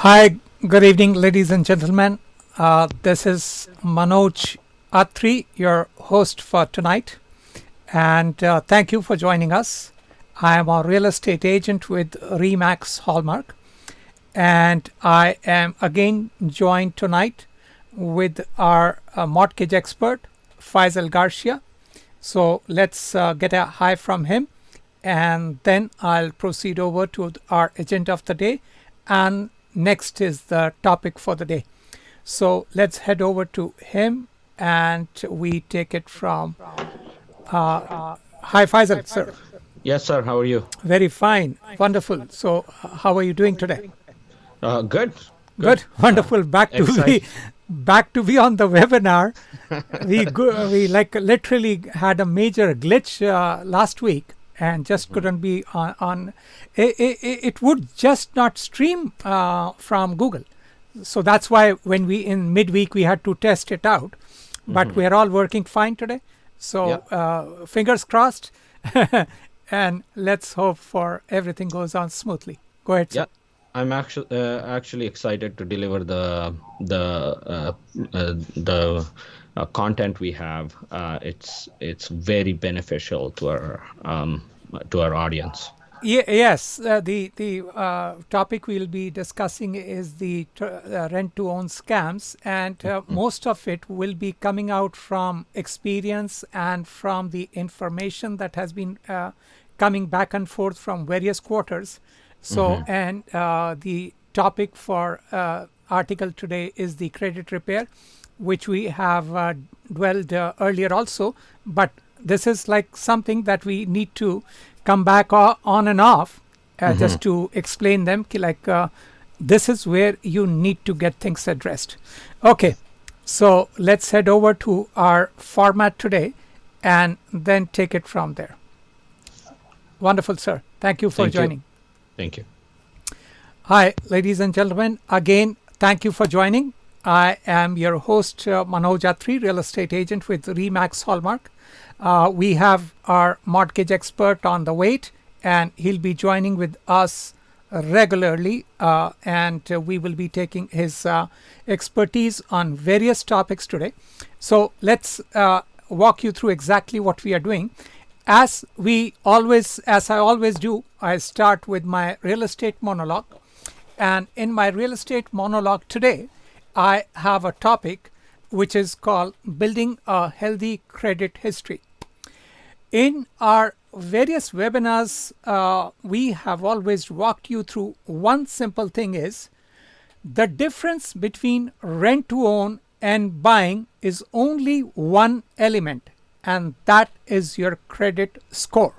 Hi, good evening, ladies and gentlemen. This is Manoj Atri, your host for tonight, and thank you for joining us. I am a real estate agent with Remax Hallmark, and I am again joined tonight with our mortgage expert, Faisal Garcia. So let's get a hi from him, and then I'll proceed over to our agenda of the day. And next is the topic for the day. So let's head over to him and we take it from. Hi, Faisal, sir. Yes, sir. How are you? Very fine. Wonderful. So, how are you doing today? Good. Good. Good. Wonderful. Excited. Back to be on the webinar. We like literally had a major glitch last week and just couldn't be on it would just not stream from Google. So that's why when we in midweek we had to test it out, but we are all working fine today. So Yep. fingers crossed, and let's hope for everything goes on smoothly. Go ahead, sir. Yeah. I'm actually excited to deliver the content we have. It's very beneficial to our audience. Yes, the topic we'll be discussing is the rent-to-own scams, and most of it will be coming out from experience and from the information that has been coming back and forth from various quarters. So, and the topic for article today is the credit repair, which we have dwelled earlier also, but this is like something that we need to come back on and off just to explain them like this is where you need to get things addressed. Okay, so let's head over to our format today and then take it from there. Wonderful, sir. Thank you for Thank you. joining. Thank you. Hi, ladies and gentlemen. Again, thank you for joining. I am your host, Manoj Atri, real estate agent with Remax Hallmark. We have our mortgage expert on the wait, and he'll be joining with us regularly, and we will be taking his expertise on various topics today. So let's walk you through exactly what we are doing. As I always do, I start with my real estate monologue. And in my real estate monologue today, I have a topic which is called Building a Healthy Credit History. In our various webinars, we have always walked you through one simple thing is the difference between rent to own and buying is only one element, and that is your credit score.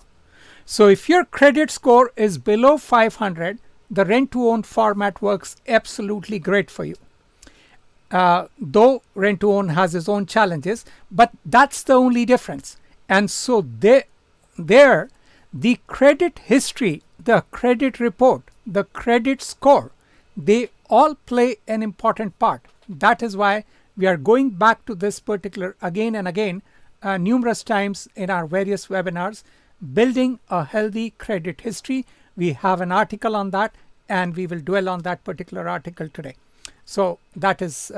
So if your credit score is below 500, the rent to own format works absolutely great for you. Though rent to own has its own challenges, but that's the only difference. And so the credit history, the credit report, the credit score, they all play an important part. That is why we are going back to this particular again and again, numerous times in our various webinars, building a healthy credit history. We have an article on that, and we will dwell on that particular article today. So that is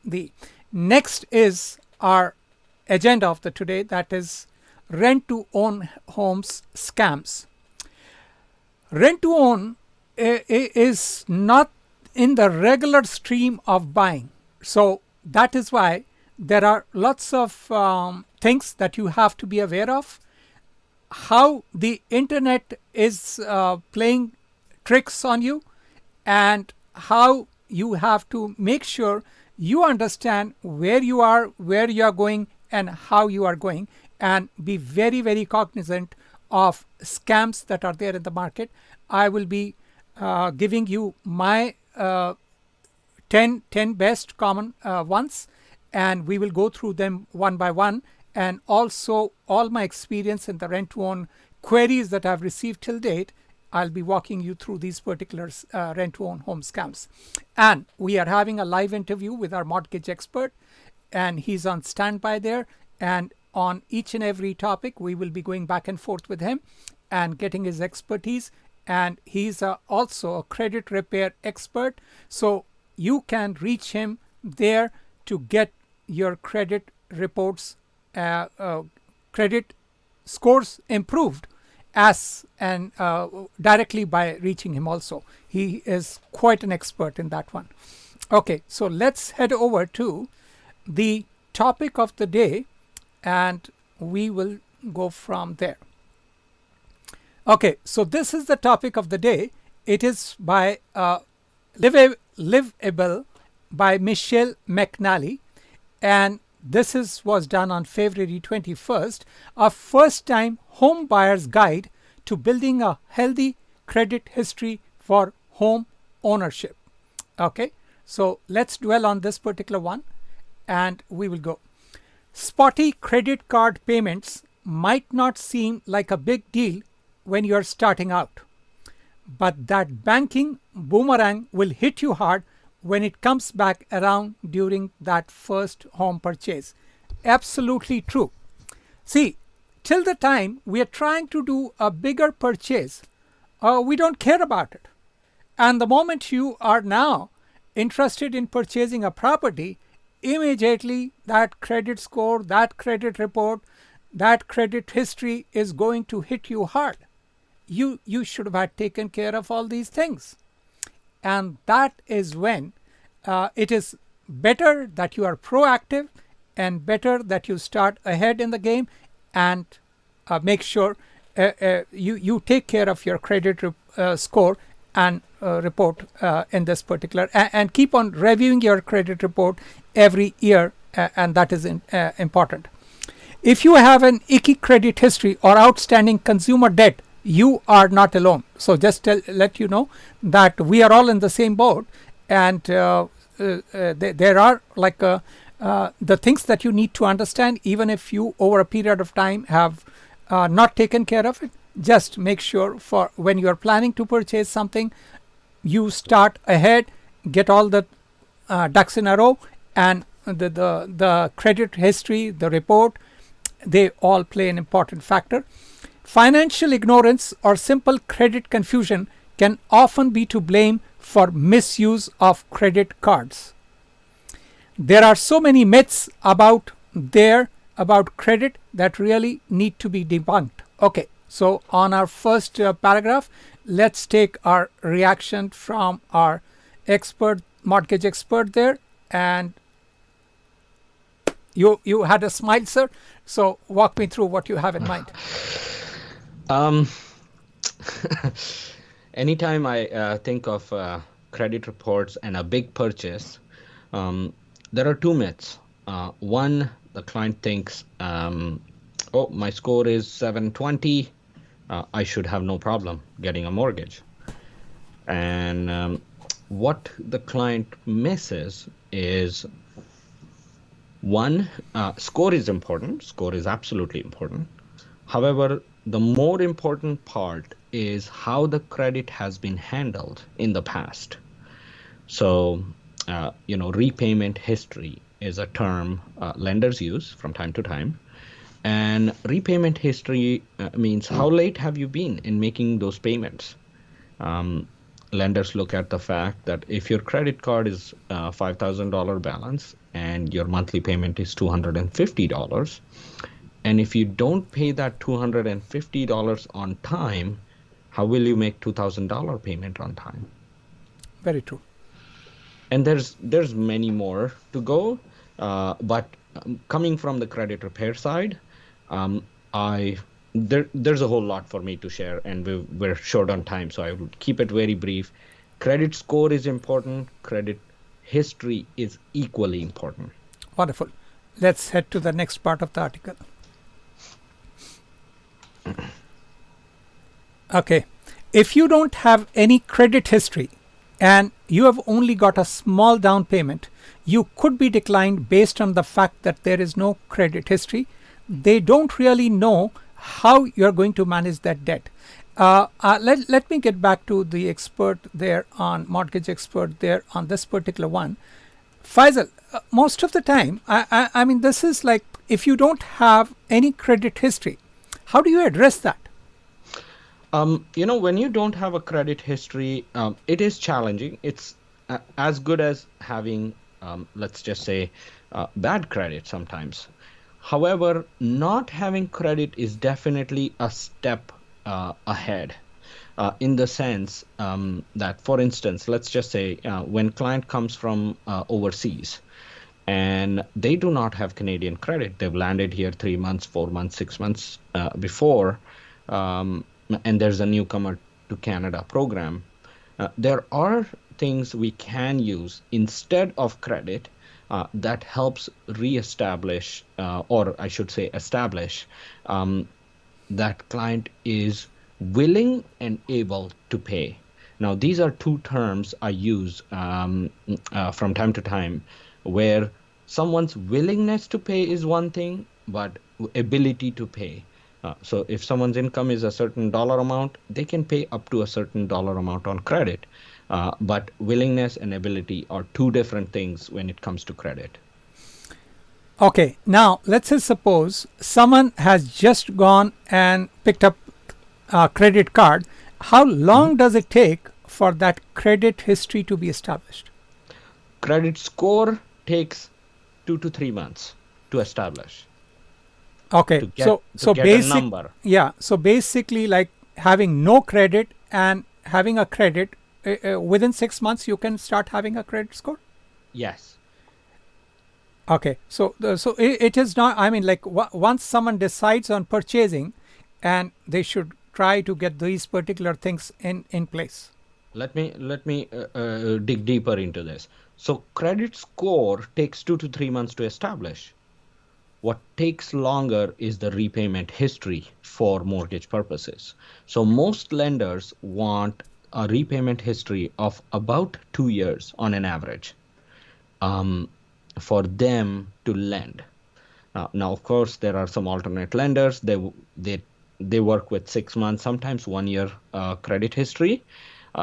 the next is our agenda of the today, that is rent to own homes scams. Rent to own is not in the regular stream of buying. So that is why there are lots of things that you have to be aware of. How the internet is playing tricks on you, and how you have to make sure you understand where you are going, and how you are going, and be very, very cognizant of scams that are there in the market. I will be giving you my 10 best common ones, and we will go through them one by one, and also all my experience in the rent to own queries that I've received till date. I'll be walking you through these particular rent to own home scams. And we are having a live interview with our mortgage expert, and he's on standby there. And on each and every topic, we will be going back and forth with him and getting his expertise and he's also a credit repair expert. So you can reach him there to get your credit reports, credit scores improved directly by reaching him also. He is quite an expert in that one. Okay, so let's head over to the topic of the day, and we will go from there. Okay, so this is the topic of the day. It is by Liveable by Michelle McNally, and this was done on February 21st, a first-time home buyer's guide to building a healthy credit history for home ownership. Okay, so let's dwell on this particular one, and we will go. Spotty credit card payments might not seem like a big deal when you're starting out, but that banking boomerang will hit you hard when it comes back around during that first home purchase. Absolutely true. See, till the time we are trying to do a bigger purchase, we don't care about it. And the moment you are now interested in purchasing a property, immediately that credit score, that credit report, that credit history is going to hit you hard. You should have had taken care of all these things. And that is when it is better that you are proactive and better that you start ahead in the game and make sure you take care of your credit score and report in this particular, and keep on reviewing your credit report every year, and that is important. If you have an icky credit history or outstanding consumer debt, you are not alone. So just let you know that we are all in the same boat, and there are like the things that you need to understand. Even if you over a period of time have not taken care of it, just make sure for when you are planning to purchase something, you start ahead, get all the ducks in a row, and the credit history, the report, they all play an important factor. Financial ignorance or simple credit confusion can often be to blame for misuse of credit cards. There are so many myths about credit that really need to be debunked. Okay, so on our first paragraph, let's take our reaction from our mortgage expert there. And you had a smile, sir. So walk me through what you have in mind. Anytime I think of credit reports and a big purchase, there are two myths. One, the client thinks, oh, my score is 720. I should have no problem getting a mortgage. And what the client misses is, one, score is important. Score is absolutely important. However, the more important part is how the credit has been handled in the past. So, repayment history is a term lenders use from time to time. And repayment history means how late have you been in making those payments? Lenders look at the fact that if your credit card is $5,000 balance and your monthly payment is $250, and if you don't pay that $250 on time, how will you make $2,000 payment on time? Very true. And there's many more to go, but coming from the credit repair side, there's a whole lot for me to share, and we're short on time, so I would keep it very brief. Credit score is important. Credit history is equally important. Wonderful. Let's head to the next part of the article. Okay. If you don't have any credit history and you have only got a small down payment, you could be declined based on the fact that there is no credit history. They don't really know how you're going to manage that debt. Let me get back to the expert there mortgage expert there on this particular one. Faisal, most of the time, I mean, this is like, if you don't have any credit history, how do you address that? When you don't have a credit history, it is challenging. It's as good as having, let's just say, bad credit sometimes. However, not having credit is definitely a step ahead. In the sense that, for instance, let's just say when client comes from overseas and they do not have Canadian credit, they've landed here 3 months, 4 months, 6 months before, um, and there's a newcomer to Canada program. There are things we can use instead of credit that helps reestablish, or I should say, establish um, that client is willing and able to pay. Now, these are two terms I use from time to time, where someone's willingness to pay is one thing, but ability to pay. So if someone's income is a certain dollar amount, they can pay up to a certain dollar amount on credit. But willingness and ability are two different things when it comes to credit. Okay, now let's say suppose someone has just gone and picked up a credit card. How long does it take for that credit history to be established? Credit score takes 2 to 3 months to establish, Okay, to get a number. yeah, so basically like having no credit and having a credit within 6 months you can start having a credit score. Yes. Okay, so it is not. I mean, like once someone decides on purchasing, and they should try to get these particular things in place. Let me dig deeper into this. So credit score takes 2 to 3 months to establish. What takes longer is the repayment history for mortgage purposes. So most lenders want a repayment history of about 2 years on an average for them to lend. Now, of course, there are some alternate lenders. They work with 6 months, sometimes 1 year credit history.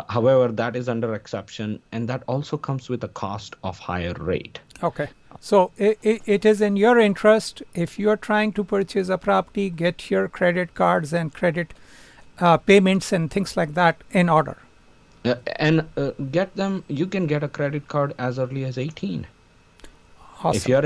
However, that is under exception, and that also comes with a cost of higher rate. Okay, so it is in your interest, if you're trying to purchase a property, get your credit cards and credit payments and things like that in order. And get them. You can get a credit card as early as 18. Awesome. If you're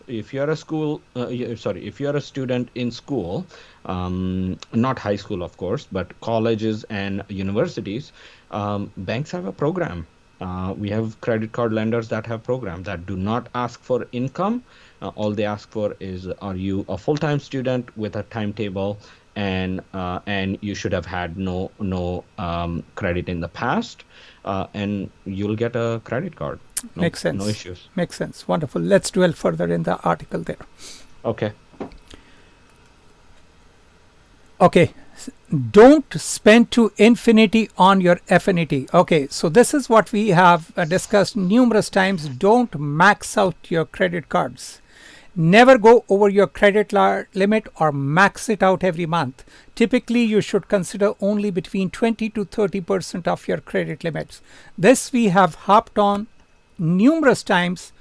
if you're a school, if you're a student in school, not high school, of course, but colleges and universities, banks have a program. We have credit card lenders that have programs that do not ask for income. All they ask for is, are you a full-time student with a timetable, and you should have had no credit in the past, and you'll get a credit card. Makes sense. No issues. Makes sense. Wonderful. Let's dwell further in the article there. Okay. Okay. Don't spend to infinity on your affinity. Okay, so this is what we have discussed numerous times. Don't max out your credit cards. Never go over your credit limit or max it out every month. Typically, you should consider only between 20 to 30% of your credit limits. This we have harped on numerous times.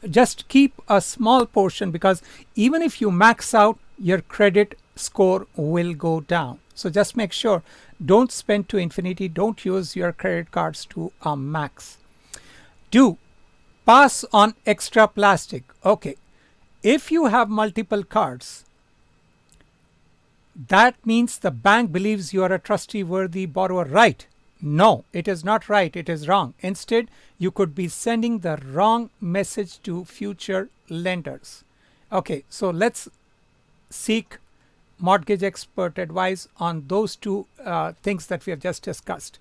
Just keep a small portion, because even if you max out, your credit score will go down. So just make sure, don't spend to infinity. Don't use your credit cards to a max. Do pass on extra plastic. Okay, if you have multiple cards, that means the bank believes you are a trustworthy borrower, right? No, it is not right. It is wrong. Instead, you could be sending the wrong message to future lenders. Okay, so let's seek mortgage expert advice on those two things that we have just discussed.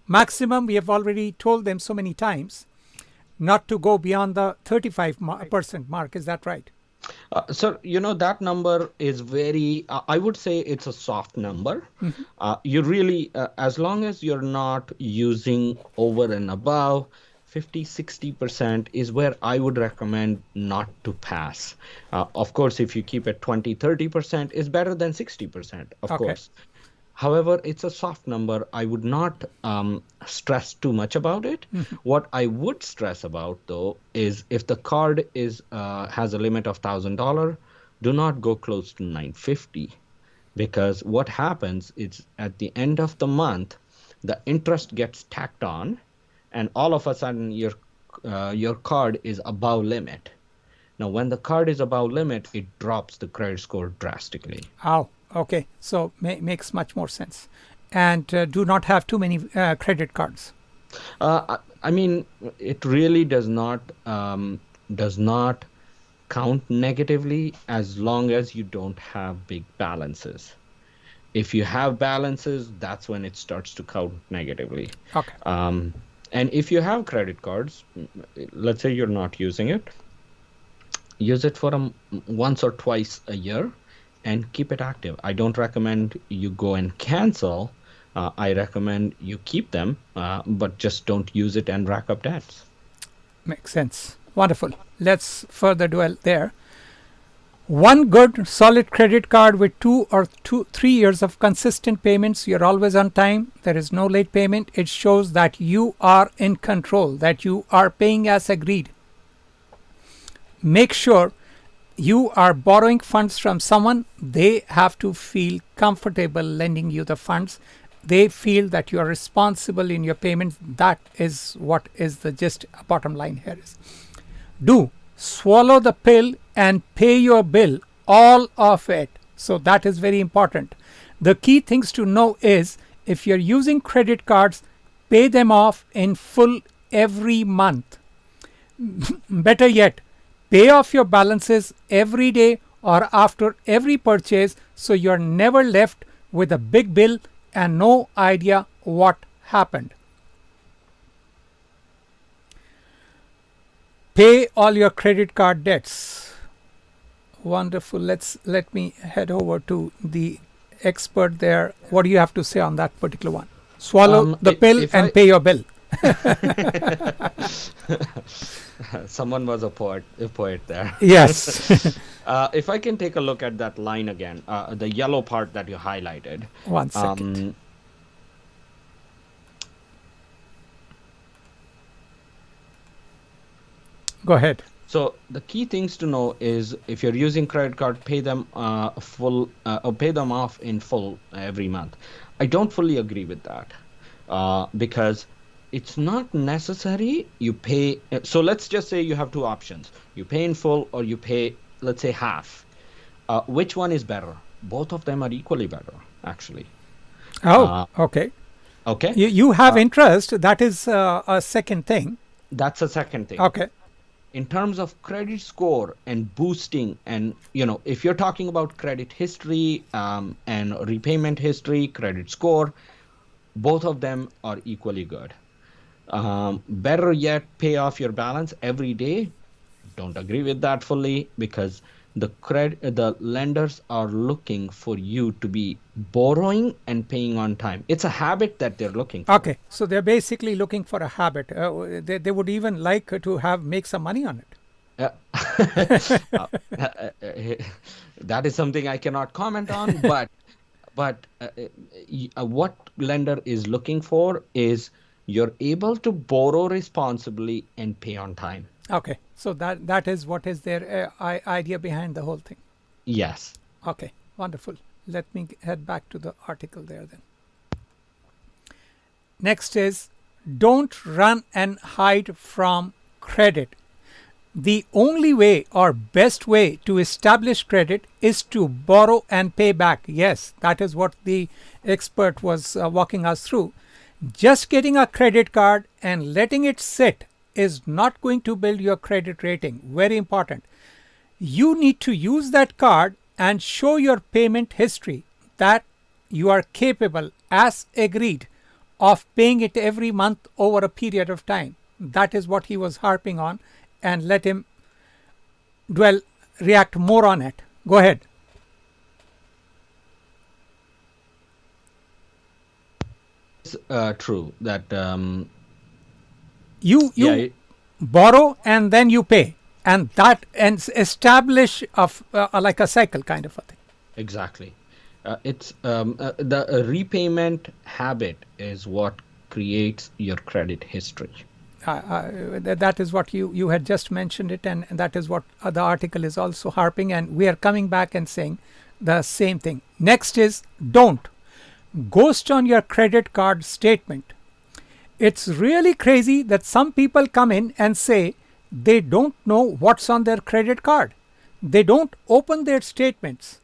Maximum, we have already told them so many times, not to go beyond the 35% mark. Is that right? Sir, that number is very, I would say it's a soft number. You really, as long as you're not using over and above, 50-60% is where I would recommend not to pass. Of course, if you keep it 20-30% is better than 60%, of course. However, it's a soft number. I would not stress too much about it. What I would stress about, though, is if the card is has a limit of $1,000, do not go close to $950. because what happens is at the end of the month, the interest gets tacked on, and all of a sudden your card is above limit. Now, when the card is above limit, it drops the credit score drastically. Oh, okay. So makes much more sense. And do not have too many credit cards. I mean, it really does not count negatively as long as you don't have big balances. If you have balances, that's when it starts to count negatively. Okay. And if you have credit cards, let's say you're not using it, use it for once or twice a year and keep it active. I don't recommend you go and cancel. I recommend you keep them, but just don't use it and rack up debts. Makes sense. Wonderful. Let's further dwell there. One good solid credit card with 3 years of consistent payments. You're always on time. There is no late payment. It shows that you are in control, that you are paying as agreed. Make sure you are borrowing funds from someone. They have to feel comfortable lending you the funds. They feel that you are responsible in your payments. That is what is the just bottom line here is. Do swallow the pill and pay your bill, all of it. So that is very important. The key things to know is if you're using credit cards, pay them off in full every month. Better yet, pay off your balances every day or after every purchase so you're never left with a big bill and no idea what happened. Pay all your credit card debts. Wonderful. Let me head over to the expert there. What do you have to say on that particular one? Swallow the pill and pay your bill. Someone was a poet there. Yes. If I can take a look at that line again, the yellow part that you highlighted. 1 second. Go ahead. So the key things to know is if you're using credit card, pay them pay them off in full every month. I don't fully agree with that because it's not necessary you pay. So let's just say you have two options. You pay in full or you pay, let's say, half. Which one is better? Both of them are equally better, actually. Oh, okay. Okay. You have interest. That is a second thing. That's a second thing. Okay. In terms of credit score and boosting, and if you're talking about credit history and repayment history, credit score, both of them are equally good. Better yet, pay off your balance every day. Don't agree with that fully because the lenders are looking for you to be borrowing and paying on time. It's a habit that they're looking for. Okay, so they're basically looking for a habit. They would even like to make some money on it. That is something I cannot comment on, but what lender is looking for is you're able to borrow responsibly and pay on time. Okay, so that is what is their idea behind the whole thing. Yes. Okay, wonderful. Let me head back to the article there then. Next is don't run and hide from credit. The only way or best way to establish credit is to borrow and pay back. Yes, that is what the expert was walking us through. Just getting a credit card and letting it sit is not going to build your credit rating. Very important. You need to use that card and show your payment history that you are capable, as agreed, of paying it every month over a period of time. That is what he was harping on, and let him react more on it. Go ahead. It's true that you borrow and then you pay, and establish like a cycle kind of a thing. Exactly. It's the repayment habit is what creates your credit history. That is what you had just mentioned it, and that is what the article is also harping, and we are coming back and saying the same thing. Next is don't ghost on your credit card statement. It's really crazy that some people come in and say they don't know what's on their credit card. They don't open their statements.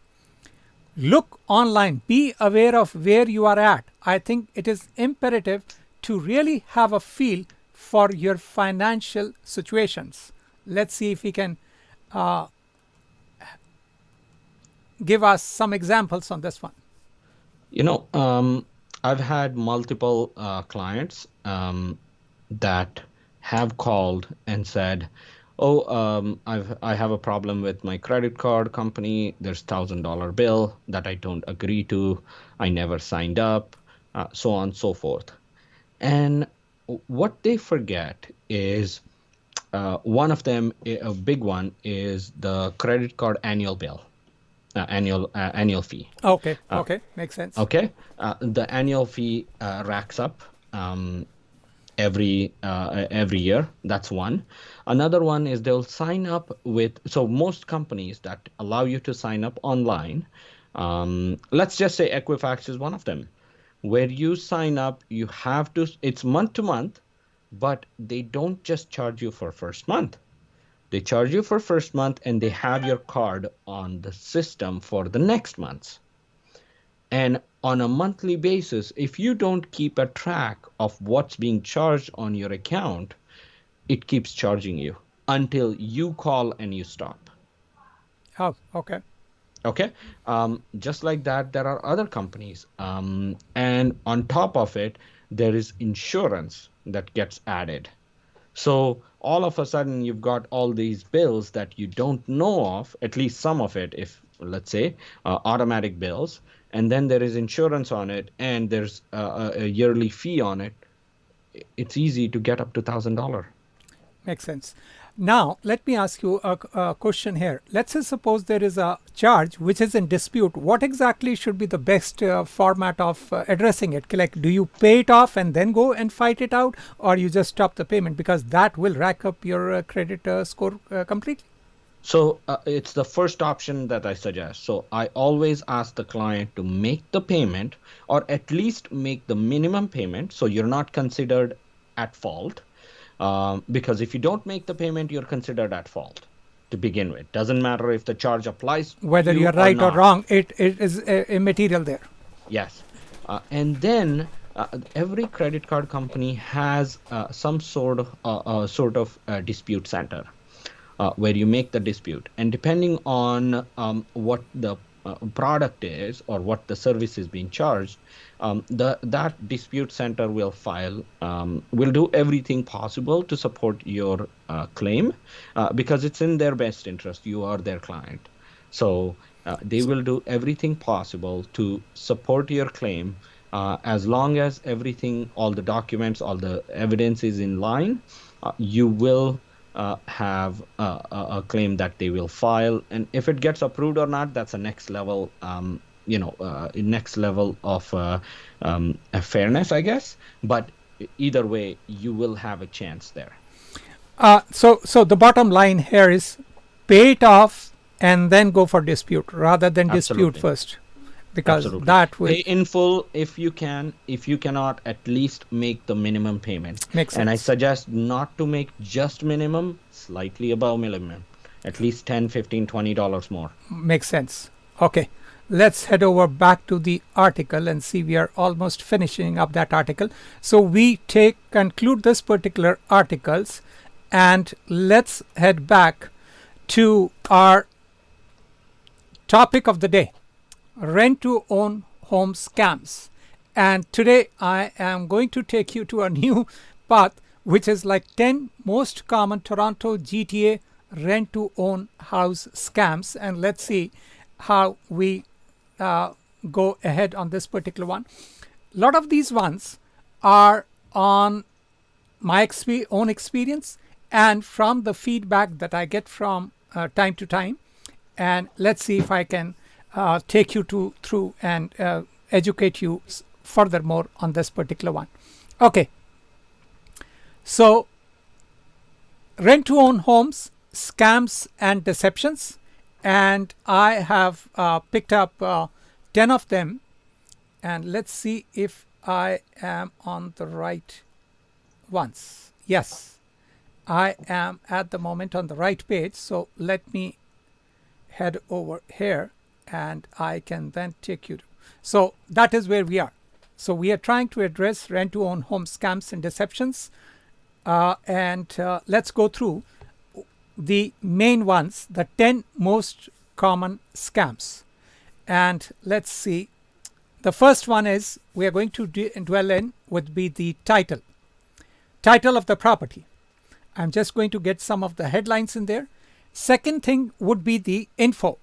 Look online. Be aware of where you are at. I think it is imperative to really have a feel for your financial situations. Let's see if we can give us some examples on this one. I've had multiple clients that have called and said, "Oh, I have a problem with my credit card company. There's $1,000 bill that I don't agree to. I never signed up, so on and so forth." And what they forget is one of them, a big one, is the credit card annual bill, annual fee. Okay, makes sense. Okay, the annual fee racks up every year. That's one. Another one is they'll sign up with. So most companies that allow you to sign up online, let's just say Equifax is one of them, where you sign up, you have to. It's month to month, but they don't just charge you for first month. They charge you for first month, and they have your card on the system for the next months. And on a monthly basis, if you don't keep a track of what's being charged on your account, it keeps charging you until you call and you stop. Oh, okay. Okay. Just like that, there are other companies. And on top of it, there is insurance that gets added. So all of a sudden, you've got all these bills that you don't know of, at least some of it, if let's say automatic bills, and then there is insurance on it, and there's a yearly fee on it. It's easy to get up to $1,000. Makes sense. Now, let me ask you a question here. Let's say suppose there is a charge which is in dispute. What exactly should be the best format of addressing it? Like, do you pay it off and then go and fight it out, or you just stop the payment, because that will rack up your credit score completely? So it's the first option that I suggest. So I always ask the client to make the payment, or at least make the minimum payment, so you're not considered at fault. Because if you don't make the payment, you're considered at fault to begin with. Doesn't matter if the charge applies to whether you you're right or not. wrong, it is immaterial there. Yes. And then every credit card company has some sort of dispute center where you make the dispute. And depending on what the product is or what the service is being charged, that dispute center will will do everything possible to support your claim, because it's in their best interest. You are their client. So they will do everything possible to support your claim, as long as everything, all the documents, all the evidence is in line. You will have a claim that they will file, and if it gets approved or not, that's a next level, next level of fairness, I guess. But either way, you will have a chance there. So the bottom line here is pay it off and then go for dispute rather than Absolutely. dispute first, because Absolutely. that will Pay in full if you can. If you cannot, at least make the minimum payment. Makes sense. And I suggest not to make just minimum, slightly above minimum, at least $10, $15, $20 more. Makes sense. Okay, let's head over back to the article and see. We are almost finishing up that article. So we conclude this particular articles, and let's head back to our topic of the day: rent-to-own home scams. And today I am going to take you to a new path, which is like 10 most common Toronto GTA rent-to-own house scams. And let's see how we go ahead on this particular one. A lot of these ones are on my own experience and from the feedback that I get from time to time. And let's see if I can take you through and educate you furthermore on this particular one. Okay. So, rent-to-own homes, scams and deceptions. and I have picked up 10 of them, and let's see if I am on the right ones. Yes, I am at the moment on the right page. So let me head over here and I can then take you to. So that is where we are. So we are trying to address rent to own home scams and deceptions. Let's go through the main ones, the 10 most common scams. And let's see. The first one is we are going to dwell in would be the title of the property. I'm just going to get some of the headlines in there. Second thing would be the info,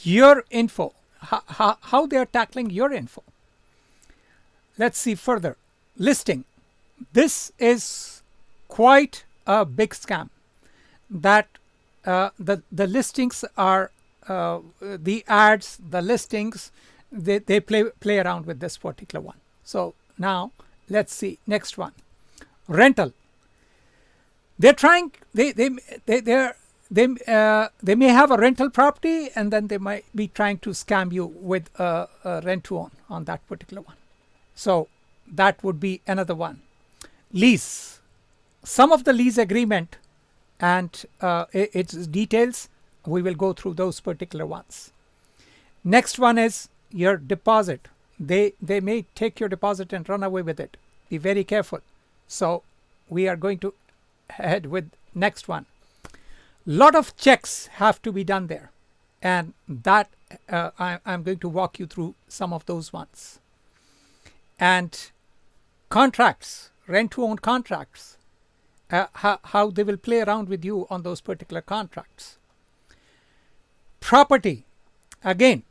your info, how they are tackling your info. Let's see further. Listing. This is quite a big scam. That the listings are the ads, the listings. They play around with this particular one. So now let's see next one. Rental. They're trying. They may have a rental property, and then they might be trying to scam you with a rent to own on that particular one. So that would be another one. Lease. Some of the lease agreement and its details, we will go through those particular ones. Next one is your deposit. They may take your deposit and run away with it. Be very careful. So we are going to head with next one. Lot of checks have to be done there, and that I'm going to walk you through some of those ones. And contracts, rent to own contracts, how they will play around with you on those particular contracts. Property, again,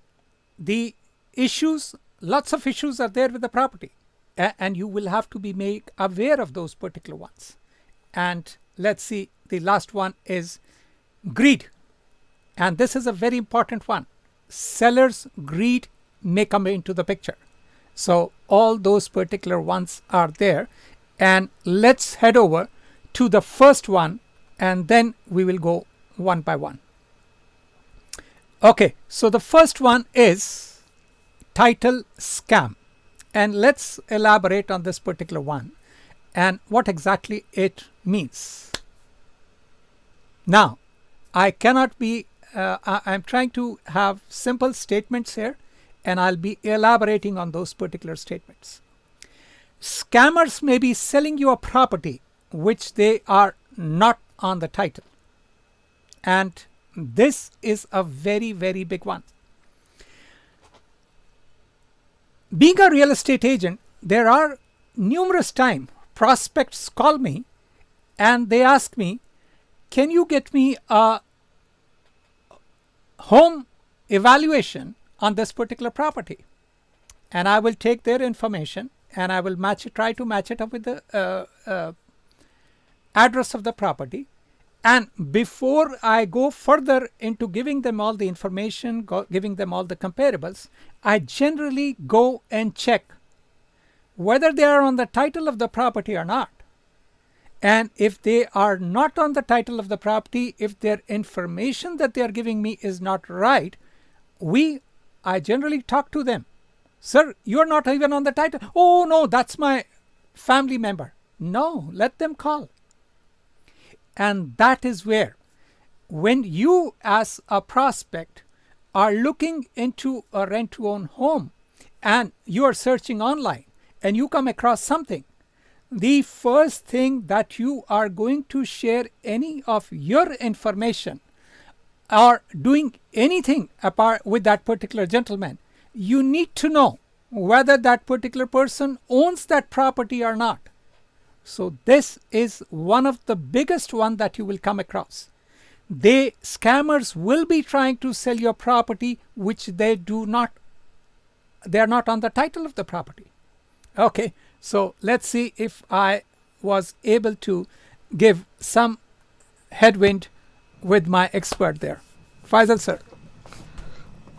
the issues, lots of issues are there with the property, and you will have to be made aware of those particular ones. And let's see, the last one is greed, and this is a very important one. Sellers' greed may come into the picture. So all those particular ones are there, and let's head over to the first one, and then we will go one by one. Okay, so the first one is title scam, and let's elaborate on this particular one and what exactly it means. Now, I cannot be, I'm trying to have simple statements here, and I'll be elaborating on those particular statements. Scammers may be selling you a property which they are not on the title. And this is a very, very big one. Being a real estate agent, there are numerous times prospects call me and they ask me, can you get me a home evaluation on this particular property? And I will take their information and I will try to match it up with the address of the property. And before I go further into giving them all the information, giving them all the comparables, I generally go and check whether they are on the title of the property or not. And if they are not on the title of the property, if their information that they are giving me is not right, I generally talk to them. Sir, you are not even on the title. Oh no, that's my family member. No, let them call. And that is where, when you as a prospect are looking into a rent to own home and you are searching online and you come across something, the first thing that you are going to share any of your information or doing anything apart with that particular gentleman, you need to know whether that particular person owns that property or not. So this is one of the biggest one that you will come across. Scammers will be trying to sell your property which they are not on the title of the property. Okay, so let's see if I was able to give some headwind with my expert there. Faisal sir.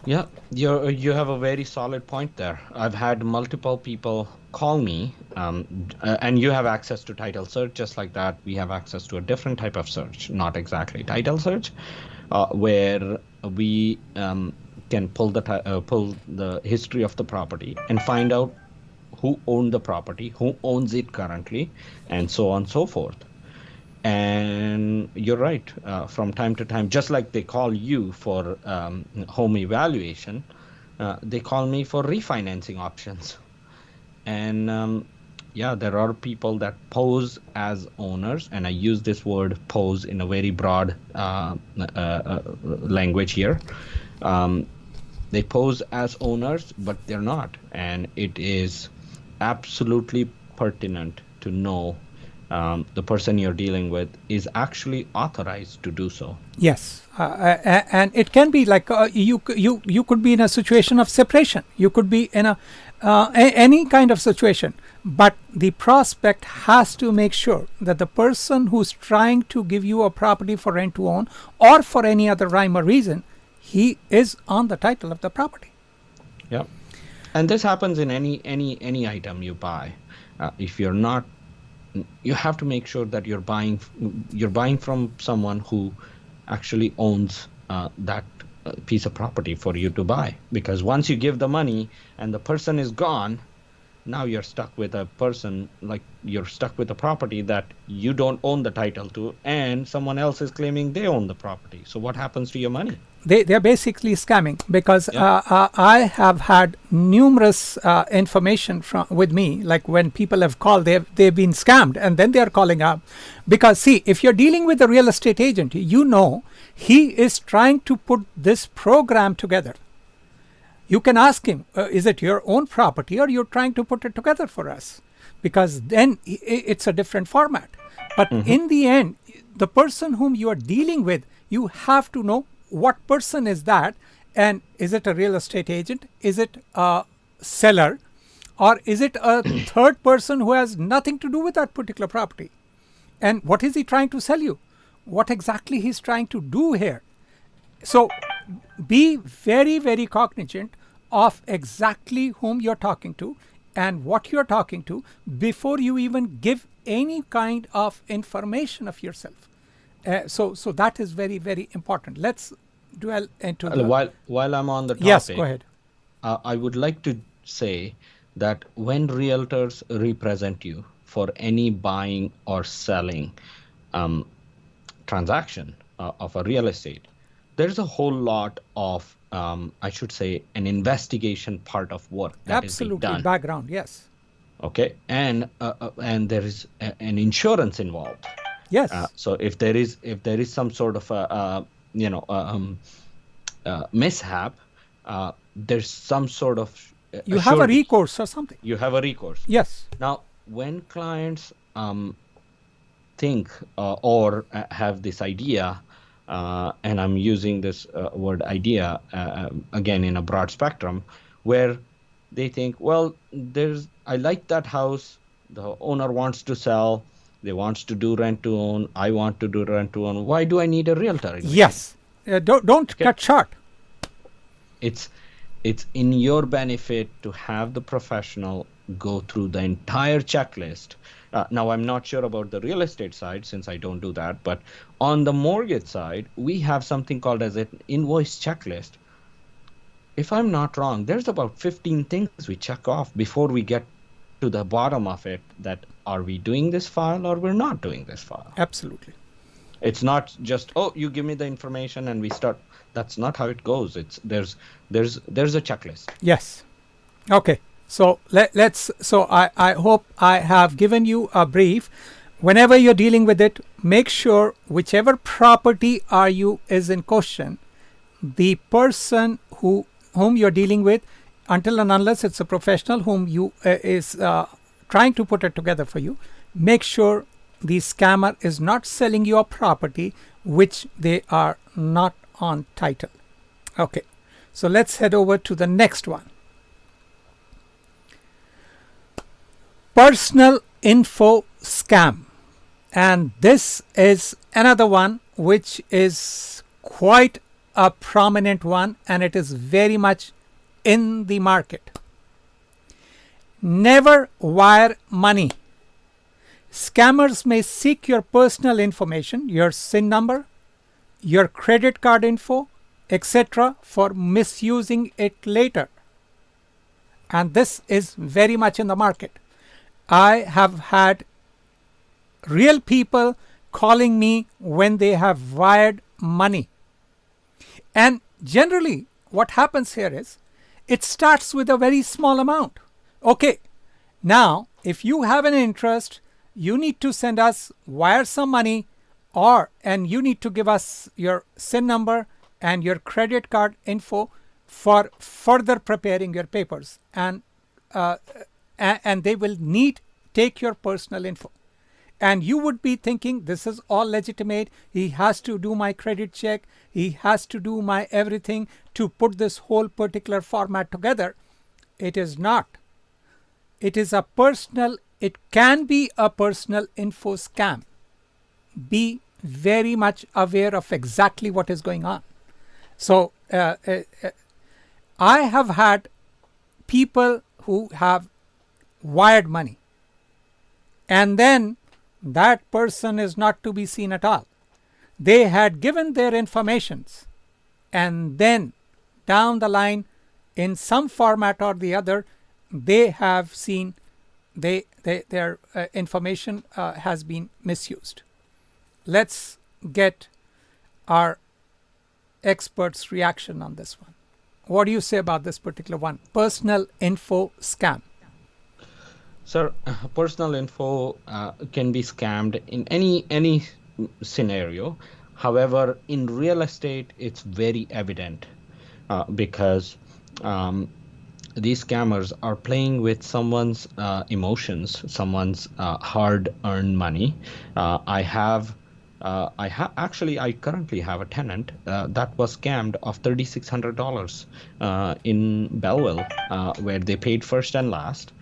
Yeah, you have a very solid point there. I've had multiple people call me, and you have access to title search just like that. We have access to a different type of search, not exactly title search, where we can pull the history of the property and find out who owned the property, who owns it currently, and so on and so forth. And you're right, from time to time, just like they call you for home evaluation, they call me for refinancing options. And yeah, there are people that pose as owners, and I use this word pose in a very broad language here. They pose as owners, but they're not. And it is absolutely pertinent to know the person you're dealing with is actually authorized to do so. Yes, and it can be like you could be in a situation of separation. You could be in any kind of situation, but the prospect has to make sure that the person who's trying to give you a property for rent to own or for any other rhyme or reason, he is on the title of the property. Yeah, and this happens in any item you buy. If you're not, you have to make sure that you're buying from someone who actually owns that piece of property for you to buy. Because once you give the money and the person is gone, now you're stuck with a person, like you're stuck with a property that you don't own the title to, and someone else is claiming they own the property. So what happens to your money? They're basically scamming, because I have had numerous information with me, like when people have called, they've been scammed, and then they are calling up. Because see, if you're dealing with a real estate agent, you know he is trying to put this program together. You can ask him, is it your own property or you're trying to put it together for us? Because then it's a different format. But in the end, the person whom you are dealing with, you have to know what person is that, and is it a real estate agent? Is it a seller? Or is it a third person who has nothing to do with that particular property? And what is he trying to sell you? What exactly he's trying to do here? So be very, very cognizant of exactly whom you're talking to and what you're talking to before you even give any kind of information of yourself. So that is very, very important. Let's dwell into while I'm on the topic. Yes, go ahead. I would like to say that when realtors represent you for any buying or selling transaction of a real estate, there's a whole lot of I should say an investigation part of work that is being done. Background, yes. Okay, and there is an insurance involved. Yes. So if there is some sort of a mishap, there's some sort of you have a recourse or something. You have a recourse. Yes. Now, when clients think or have this idea, and I'm using this word idea again in a broad spectrum, where they think, well, I like that house, the owner wants to sell, they wants to do rent to own, I want to do rent to own. Why do I need a realtor? Yes. Don't cut short. It's in your benefit to have the professional go through the entire checklist. Now, I'm not sure about the real estate side since I don't do that, but on the mortgage side, we have something called as an invoice checklist. If I'm not wrong, there's about 15 things we check off before we get to the bottom of it, that are we doing this file or we're not doing this file? Absolutely. It's not just, oh, you give me the information and we start. That's not how it goes. There's a checklist. Yes. Okay. So let's. So I hope I have given you a brief. Whenever you're dealing with it, make sure whichever property is in question, the person whom you're dealing with, until and unless it's a professional whom you is trying to put it together for you, make sure the scammer is not selling you a property which they are not on title. Okay, so let's head over to the next one. Personal info scam. And this is another one which is quite a prominent one, and it is very much in the market. Never wire money. Scammers may seek your personal information, your SIN number, your credit card info, etc., for misusing it later. And this is very much in the market. I have had real people calling me when they have wired money. And generally, what happens here is it starts with a very small amount. Okay, now if you have an interest, you need to send us, wire some money, and you need to give us your SIN number and your credit card info for further preparing your papers. And they will take your personal info. And you would be thinking, this is all legitimate. He has to do my credit check. He has to do my everything to put this whole particular format together. It is not. It can be a personal info scam. Be very much aware of exactly what is going on. So I have had people who have wired money, and then that person is not to be seen at all. They had given their informations, and then down the line, in some format or the other, they have seen their information has been misused. Let's get our experts' reaction on this one. What do you say about this particular one? Personal info scam. Sir, personal info can be scammed in any scenario. However, in real estate, it's very evident because these scammers are playing with someone's emotions, someone's hard-earned money. I currently have a tenant that was scammed of $3,600 in Belleville, where they paid first and last.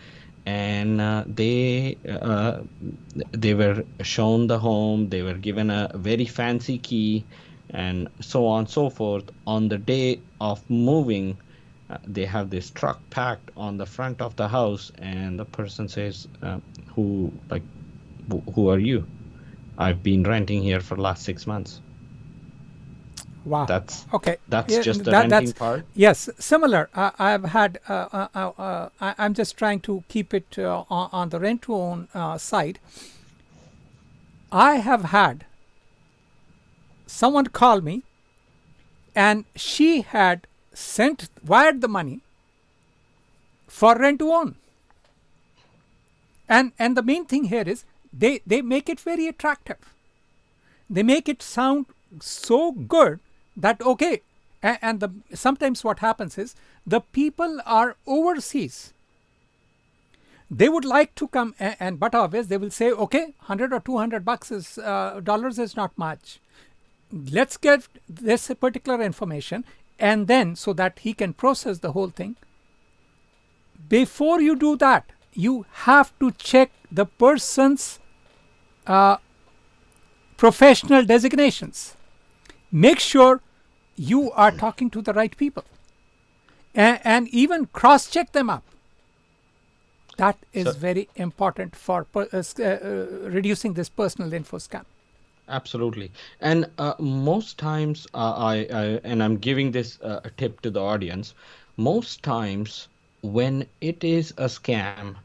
And they were shown the home, they were given a very fancy key, and so on and so forth. On the day of moving, they have this truck packed on the front of the house, and the person says, who are you? I've been renting here for the last 6 months. Wow. That's Yeah, just the renting part. Yes, similar. I've had. I'm just trying to keep it on the rent to own side. I have had someone call me, and she had wired the money for rent to own. And the main thing here is they make it very attractive. They make it sound so good that okay, and sometimes what happens is the people are overseas. They would like to come, but always they will say, okay, $100 or $200 dollars is not much. Let's get this particular information, and then so that he can process the whole thing. Before you do that, you have to check the person's professional designations. Make sure you are talking to the right people, and even cross-check them up. That is very important for reducing this personal info scam. Absolutely. And most times, I'm giving this a tip to the audience, most times when it is a scam,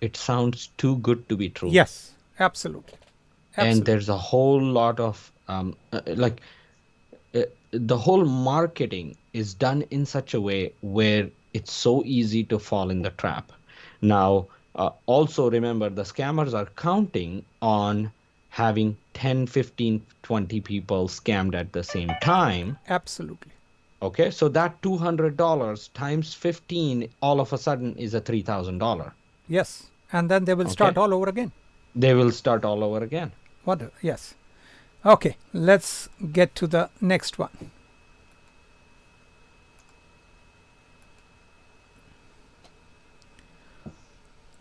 it sounds too good to be true. Yes, absolutely. And there's a whole lot of the whole marketing is done in such a way where it's so easy to fall in the trap. Now, also remember, the scammers are counting on having 10, 15, 20 people scammed at the same time. Absolutely. Okay, so that $200 times 15 all of a sudden is a $3,000. Yes, and then they will start all over again. They will start all over again. Yes. Okay, let's get to the next one.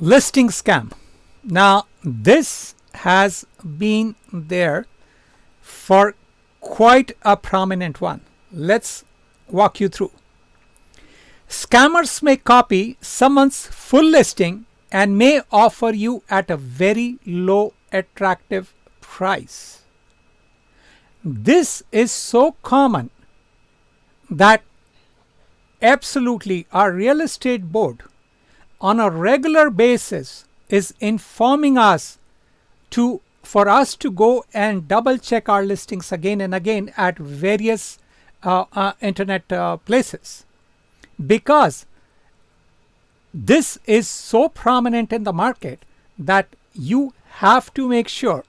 Listing scam. Now, this has been there for quite a prominent one. Let's walk you through. Scammers may copy someone's full listing and may offer you at a very low, attractive price. This is so common that absolutely our real estate board on a regular basis is informing us for us to go and double check our listings again and again at various internet places, because this is so prominent in the market that you have to make sure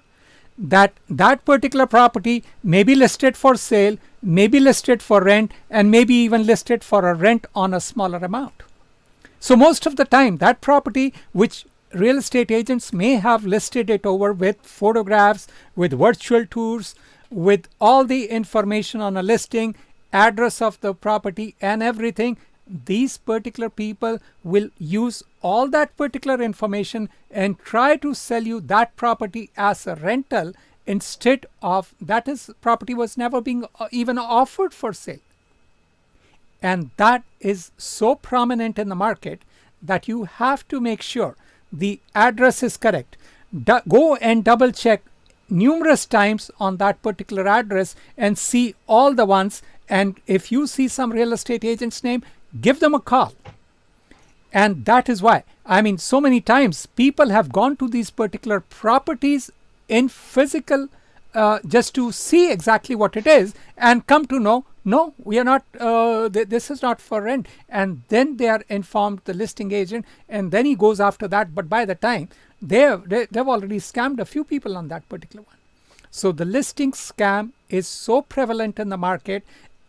that that particular property may be listed for sale, may be listed for rent, and maybe even listed for a rent on a smaller amount. So most of the time, that property which real estate agents may have listed it over with photographs, with virtual tours, with all the information on a listing, address of the property and everything, these particular people will use all that particular information and try to sell you that property as a rental, instead of that is property was never being even offered for sale. And that is so prominent in the market that you have to make sure the address is correct. Go and double check numerous times on that particular address and see all the ones. And if you see some real estate agent's name, give them a call. And that is why, I mean, so many times people have gone to these particular properties in physical just to see exactly what it is and come to know, no, we are not, this is not for rent. And then they are informed, the listing agent, and then he goes after that. But by the time they've already scammed a few people on that particular one. So the listing scam is so prevalent in the market,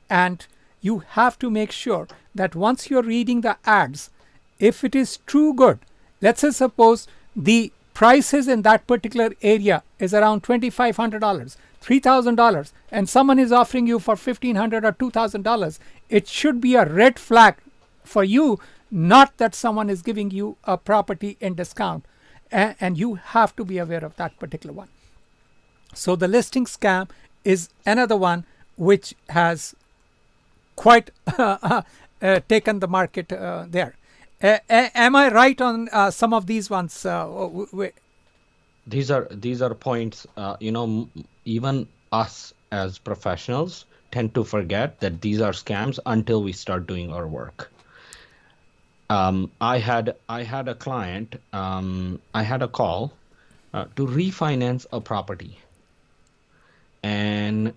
and you have to make sure that once you're reading the ads, if it is true good, let's say suppose the prices in that particular area is around $2,500, $3,000, and someone is offering you for $1,500 or $2,000, it should be a red flag for you, not that someone is giving you a property in discount, and you have to be aware of that particular one. So the listing scam is another one which has quite taken the market there. Am I right on some of these ones? These are points, even us as professionals tend to forget that these are scams until we start doing our work. I had a client, I had a call to refinance a property, and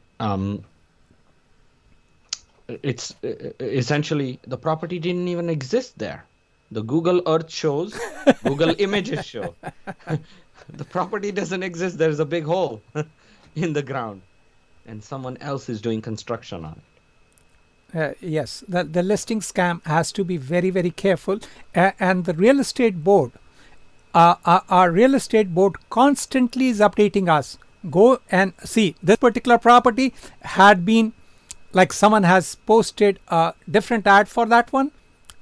it's essentially the property didn't even exist there. The Google Earth shows, Google Images show. The property doesn't exist. There's a big hole in the ground, and someone else is doing construction on it. Yes, the listing scam has to be very, very careful. And the real estate board, our real estate board constantly is updating us. Go and see, this particular property had been, like someone has posted a different ad for that one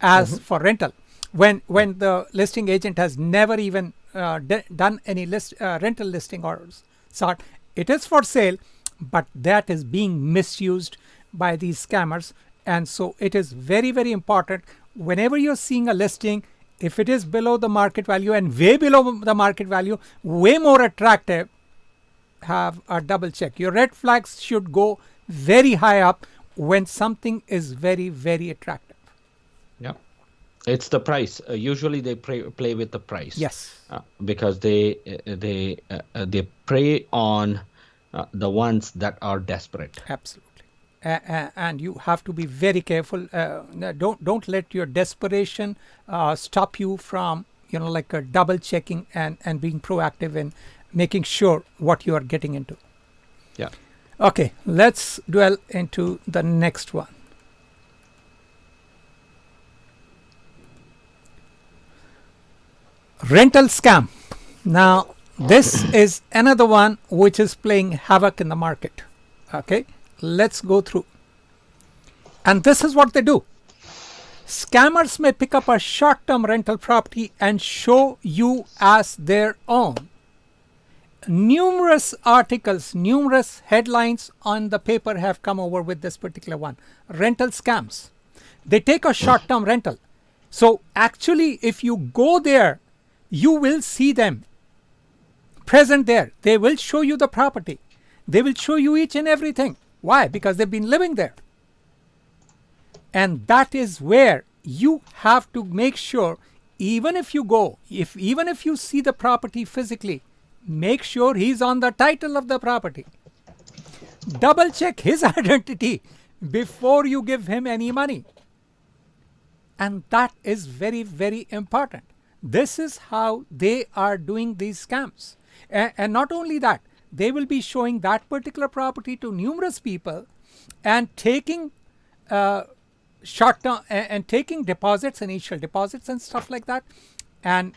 as for rental. When the listing agent has never even done any rental listing or sort, it is for sale, but that is being misused by these scammers. And so it is very, very important, whenever you're seeing a listing, if it is below the market value and way below the market value, way more attractive, have a double check. Your red flags should go very high up when something is very, very attractive. Yeah. It's the price. Usually they play with the price. Yes. Because they prey on the ones that are desperate. Absolutely. And you have to be very careful. Don't let your desperation stop you from, double checking and being proactive in making sure what you are getting into. Yeah. Okay, let's dwell into the next one. Rental scam. Now, this is another one which is playing havoc in the market. Okay, let's go through. And this is what they do. Scammers may pick up a short-term rental property and show you as their own. Numerous articles, numerous headlines on the paper have come over with this particular one. Rental scams. They take a short-term rental. So actually, if you go there, you will see them present there. They will show you the property. They will show you each and everything. Why? Because they've been living there. And that is where you have to make sure, even if you see the property physically, make sure he's on the title of the property. Double check his identity before you give him any money. And that is very, very important. This is how they are doing these scams. And not only that, they will be showing that particular property to numerous people and taking short-term and taking deposits, initial deposits and stuff like that, and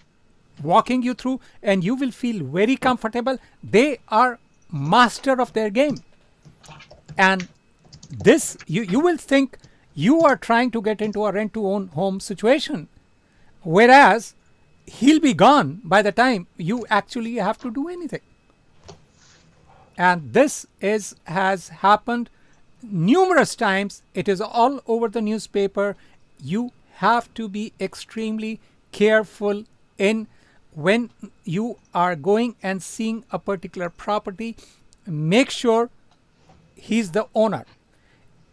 walking you through, and you will feel very comfortable. They are master of their game. And this, you will think you are trying to get into a rent-to-own home situation, whereas he'll be gone by the time you actually have to do anything. And this has happened numerous times. It is all over the newspaper. You have to be extremely careful in when you are going and seeing a particular property. Make sure he's the owner.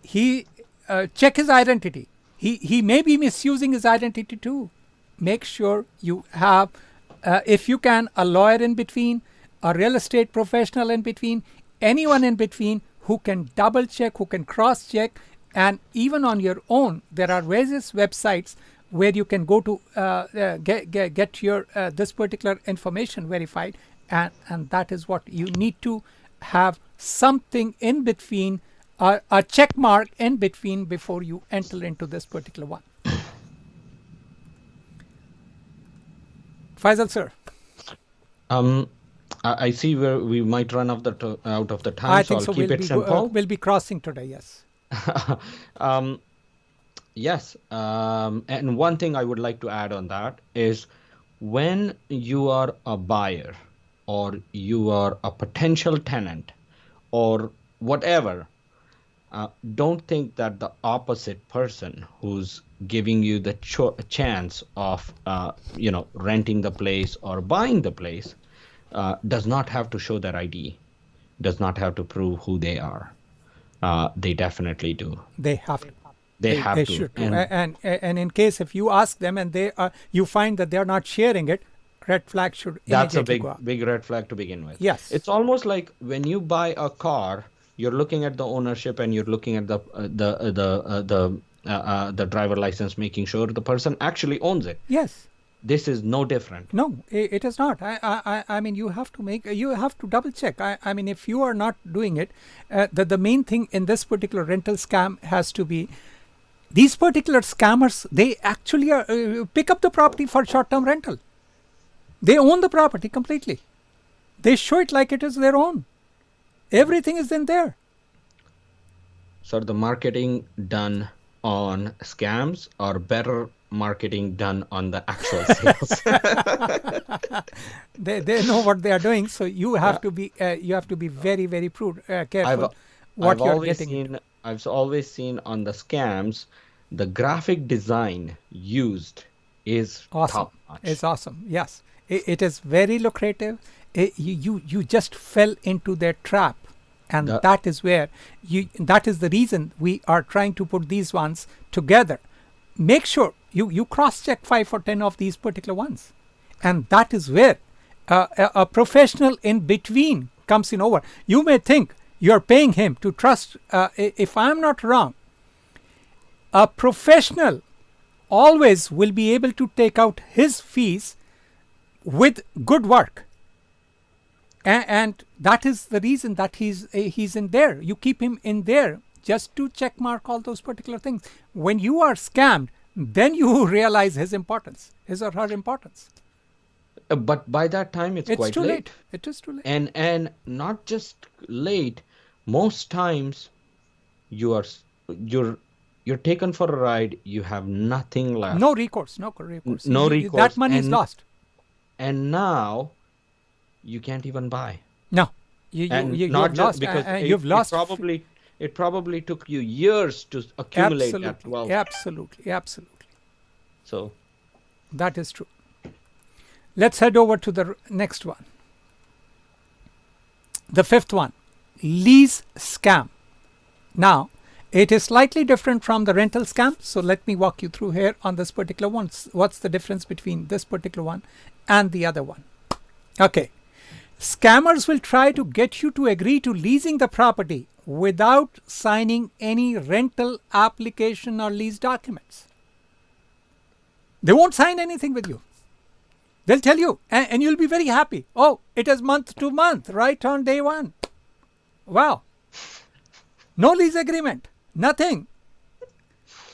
Check his identity. He may be misusing his identity too. Make sure you have, if you can, a lawyer in between, a real estate professional in between, anyone in between who can double check, who can cross check. And even on your own, there are various websites where you can go to get your this particular information verified. And that is what you need to have, something in between, a check mark in between before you enter into this particular one. Faisal sir. I see where we might run out of the time, I so think I'll so. keep it simple. We'll be crossing today, yes. Yes, and one thing I would like to add on that is, when you are a buyer or you are a potential tenant or whatever, don't think that the opposite person who's giving you the chance of renting the place or buying the place does not have to show their ID, does not have to prove who they are. They definitely do. They have to. They have to. Should. And in case if you ask them and you find that they are not sharing it, red flag should That's a immediately go up. big red flag to begin with. Yes. It's almost like when you buy a car, you're looking at the ownership and you're looking at the driver license, making sure the person actually owns it. Yes. This is no different. No, it is not. I mean, you have to double check. I mean, if you are not doing it, the main thing in this particular rental scam has to be, these particular scammers, they actually pick up the property for short-term rental. They own the property completely. They show it like it is their own. Everything is in there. So the marketing done on scams or better marketing done on the actual sales? They know what they are doing, so you have to be very, very careful what you're getting. I've always seen on the scams, the graphic design used is awesome. top-notch. It's awesome. Yes, it is very lucrative. You just fell into their trap, and that is where that is the reason we are trying to put these ones together. Make sure you cross-check 5 or 10 of these particular ones, and that is where a professional in between comes in over. You may think you're paying him to trust. If I'm not wrong, a professional always will be able to take out his fees with good work. And that is the reason that he's in there. You keep him in there just to check mark all those particular things. When you are scammed, then you realize his or her importance. But by that time, it's quite too late. It is too late. And not just late. Most times, you're taken for a ride. You have nothing left. No recourse. No recourse. That money is lost. And now, you can't even buy. No, you've lost. You've lost. It probably took you years to accumulate that wealth. Absolutely. So that is true. Let's head over to the next one. The fifth one, lease scam. Now, it is slightly different from the rental scam. So let me walk you through here on this particular one. What's the difference between this particular one and the other one? Okay. Scammers will try to get you to agree to leasing the property without signing any rental application or lease documents. They won't sign anything with you. They'll tell you, and you'll be very happy. Oh, it is month to month, right on day one. Wow. No lease agreement, nothing.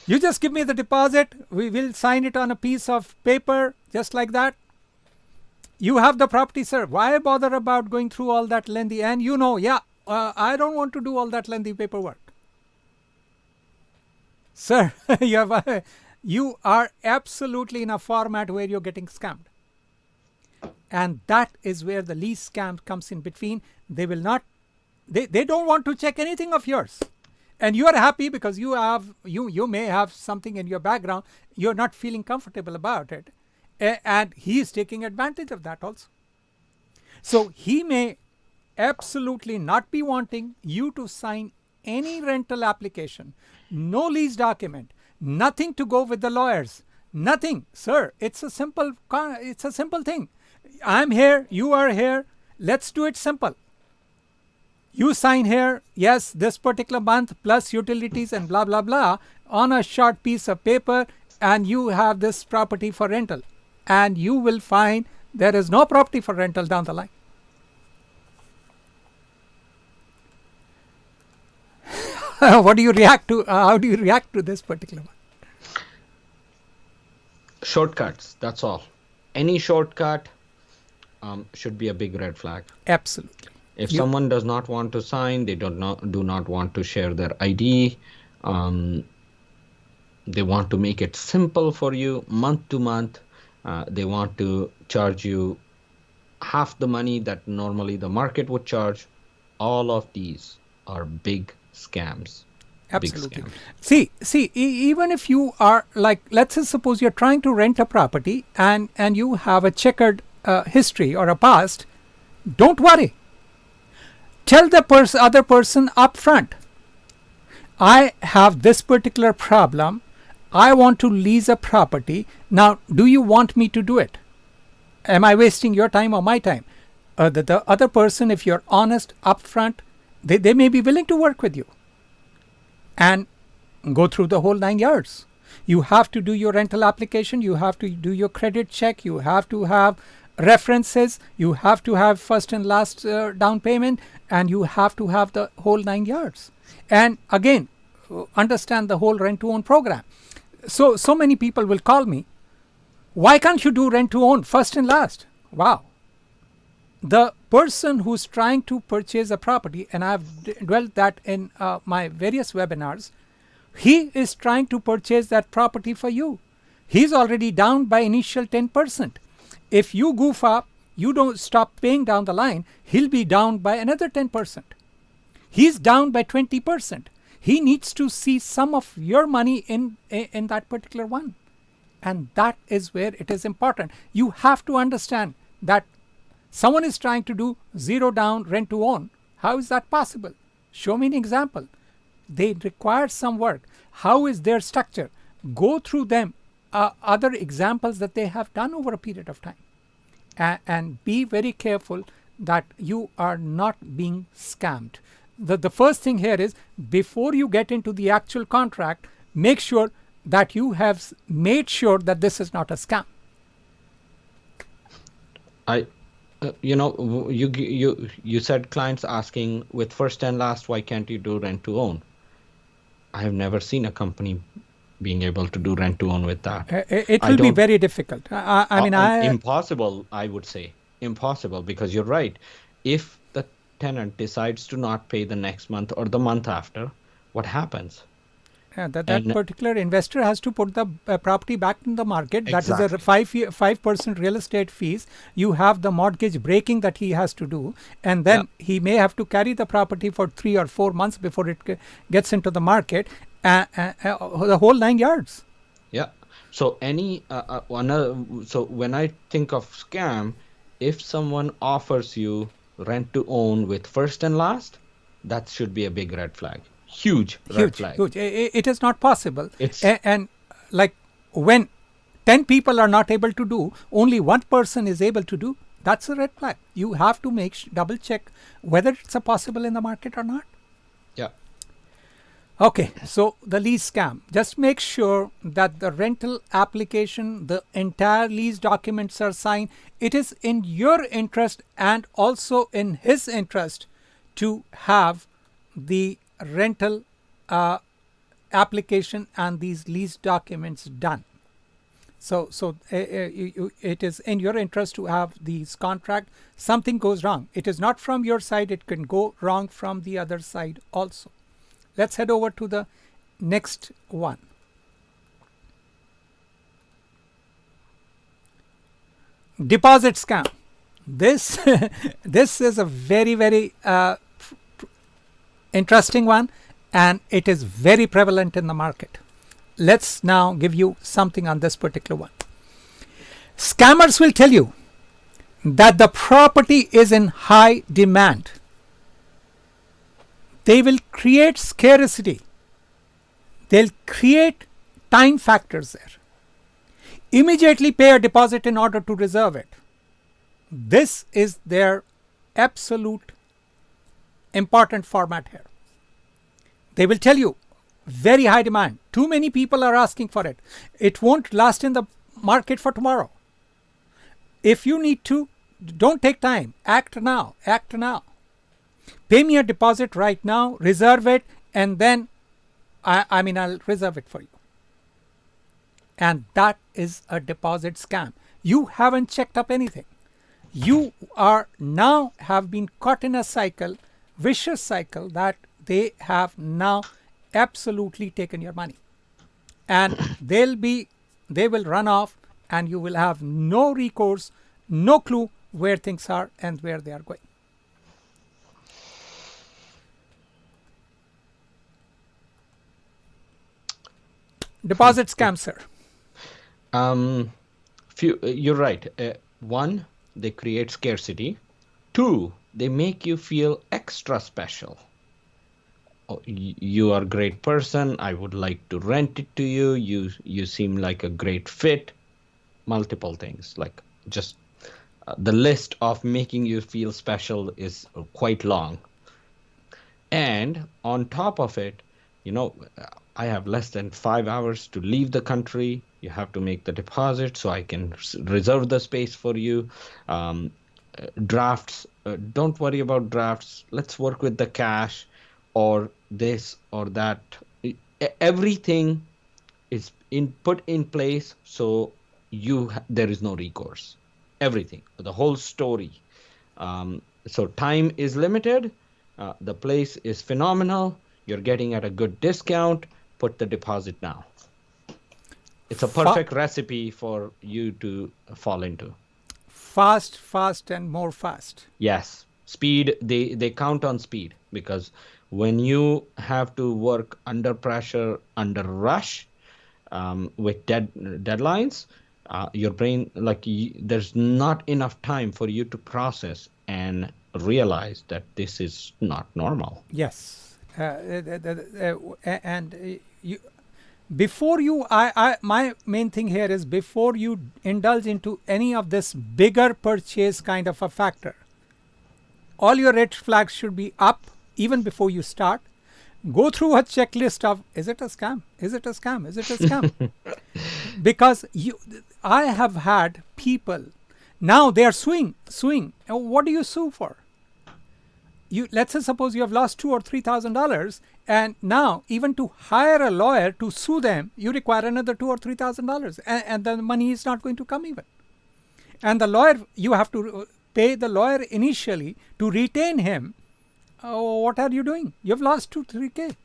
You just give me the deposit. We will sign it on a piece of paper, just like that. You have the property, sir. Why bother about going through all that lengthy? And you know, I don't want to do all that lengthy paperwork. Sir, you are absolutely in a format where you're getting scammed. And that is where the lease scam comes in between. They will not, they don't want to check anything of yours. And you are happy because you may have something in your background. You're not feeling comfortable about it. And he is taking advantage of that also. So he may absolutely not be wanting you to sign any rental application, no lease document, nothing to go with the lawyers, nothing. Sir, it's a simple thing. I'm here, you are here. Let's do it simple. You sign here, yes, this particular month plus utilities and blah, blah, blah on a short piece of paper, and you have this property for rental. And you will find there is no property for rental down the line. What do you react to? How do you react to this particular one? Shortcuts, that's all. Any shortcut should be a big red flag. Absolutely. If someone does not want to sign, they do not want to share their ID, they want to make it simple for you month to month. They want to charge you half the money that normally the market would charge. All of these are big scams. Absolutely. Big scams. See, even if you are like, let's say suppose you're trying to rent a property and you have a checkered history or a past, don't worry. Tell the other person up front, I have this particular problem. I want to lease a property. Now, do you want me to do it? Am I wasting your time or my time? The other person, if you're honest upfront, they may be willing to work with you and go through the whole 9 yards. You have to do your rental application. You have to do your credit check. You have to have references. You have to have first and last down payment, and you have to have the whole 9 yards. And again, understand the whole rent to own program. So many people will call me, why can't you do rent to own first and last? Wow. The person who's trying to purchase a property, and I've dwelt that in my various webinars, he is trying to purchase that property for you. He's already down by initial 10%. If you goof up, you don't stop paying down the line, he'll be down by another 10%. He's down by 20%. He needs to see some of your money in that particular one. And that is where it is important. You have to understand that someone is trying to do zero down rent to own. How is that possible? Show me an example. They require some work. How is their structure? Go through them, other examples that they have done over a period of time. And be very careful that you are not being scammed. The first thing here is, before you get into the actual contract, make sure that you have made sure that this is not a scam. You said clients asking with first and last, why can't you do rent to own? I have never seen a company being able to do rent to own with that. It will be very difficult. Impossible, I would say. Impossible, because you're right. If the tenant decides to not pay the next month or the month after, what happens? That particular investor has to put the property back in the market. Exactly. That is a 5% real estate fees. You have the mortgage breaking that he has to do, and then he may have to carry the property for 3 or 4 months before it gets into the market. The whole 9 yards. Yeah. So so when I think of scam, if someone offers you rent to own with first and last, that should be a big red flag. Huge red flag. Huge. It is not possible. It's And like when 10 people are not able to do, only one person is able to do, that's a red flag. You have to double check whether it's a possible in the market or not. yeah. Okay, so the lease scam. Just make sure that the rental application, the entire lease documents are signed. It is in your interest and also in his interest to have the rental application and these lease documents done. So it is in your interest to have these contract. Something goes wrong, it is not from your side, it can go wrong from the other side also. Let's head over to the next one. Deposit scam. This this is a very interesting one, and it is very prevalent in the market. Let's now give you something on this particular one. Scammers will tell you that the property is in high demand. They will create scarcity. They'll create time factors there. Immediately pay a deposit in order to reserve it. This is their absolute important format here. They will tell you very high demand. Too many people are asking for it. It won't last in the market for tomorrow. If you need to, don't take time. Act now. Act now. Pay me a deposit right now, reserve it, and then I'll reserve it for you. And that is a deposit scam. You haven't checked up anything. You are now have been caught in a cycle, vicious cycle, that they have now absolutely taken your money. And they will run off, and you will have no recourse, no clue where things are and where they are going. Deposit scam, sir. You're right. One, they create scarcity. Two, they make you feel extra special. Oh, you are a great person. I would like to rent it to you. You seem like a great fit. Multiple things, like just the list of making you feel special is quite long. And on top of it, I have less than 5 hours to leave the country. You have to make the deposit so I can reserve the space for you. Drafts, don't worry about drafts. Let's work with the cash or this or that. Everything is put in place so there is no recourse. Everything, the whole story. So time is limited. The place is phenomenal. You're getting at a good discount. Put the deposit now. It's a perfect recipe for you to fall into. Fast, and more fast. Yes. Speed, they count on speed, because when you have to work under pressure, under rush, with deadlines, your brain, there's not enough time for you to process and realize that this is not normal. Yes. My main thing here is, before you indulge into any of this bigger purchase kind of a factor, all your red flags should be up even before you start. Go through a checklist of, is it a scam? Is it a scam? Is it a scam? Because I have had people, now they are suing. What do you sue for? Let's say suppose you have lost $2,000 or $3,000, and now even to hire a lawyer to sue them, you require another $2,000 or $3,000, and the money is not going to come even. And the lawyer, you have to pay the lawyer initially to retain him. What are you doing? You've lost 2-3K.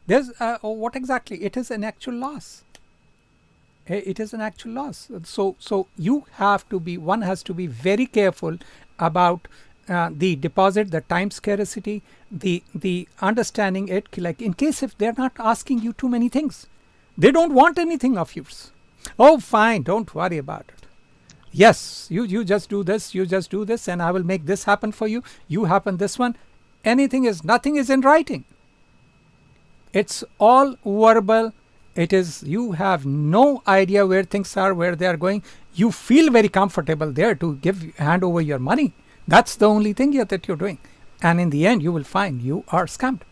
There's what exactly? It is an actual loss. It is an actual loss. So you have to be, one has to be very careful about the deposit, the time scarcity, the understanding it, like in case if they're not asking you too many things, they don't want anything of yours. Oh, fine, don't worry about it. Yes, you just do this, and I will make this happen for you. You happen this one. nothing is in writing. It's all verbal. You have no idea where things are, where they are going. You feel very comfortable there to hand over your money. That's the only thing that you're doing. And in the end, you will find you are scammed.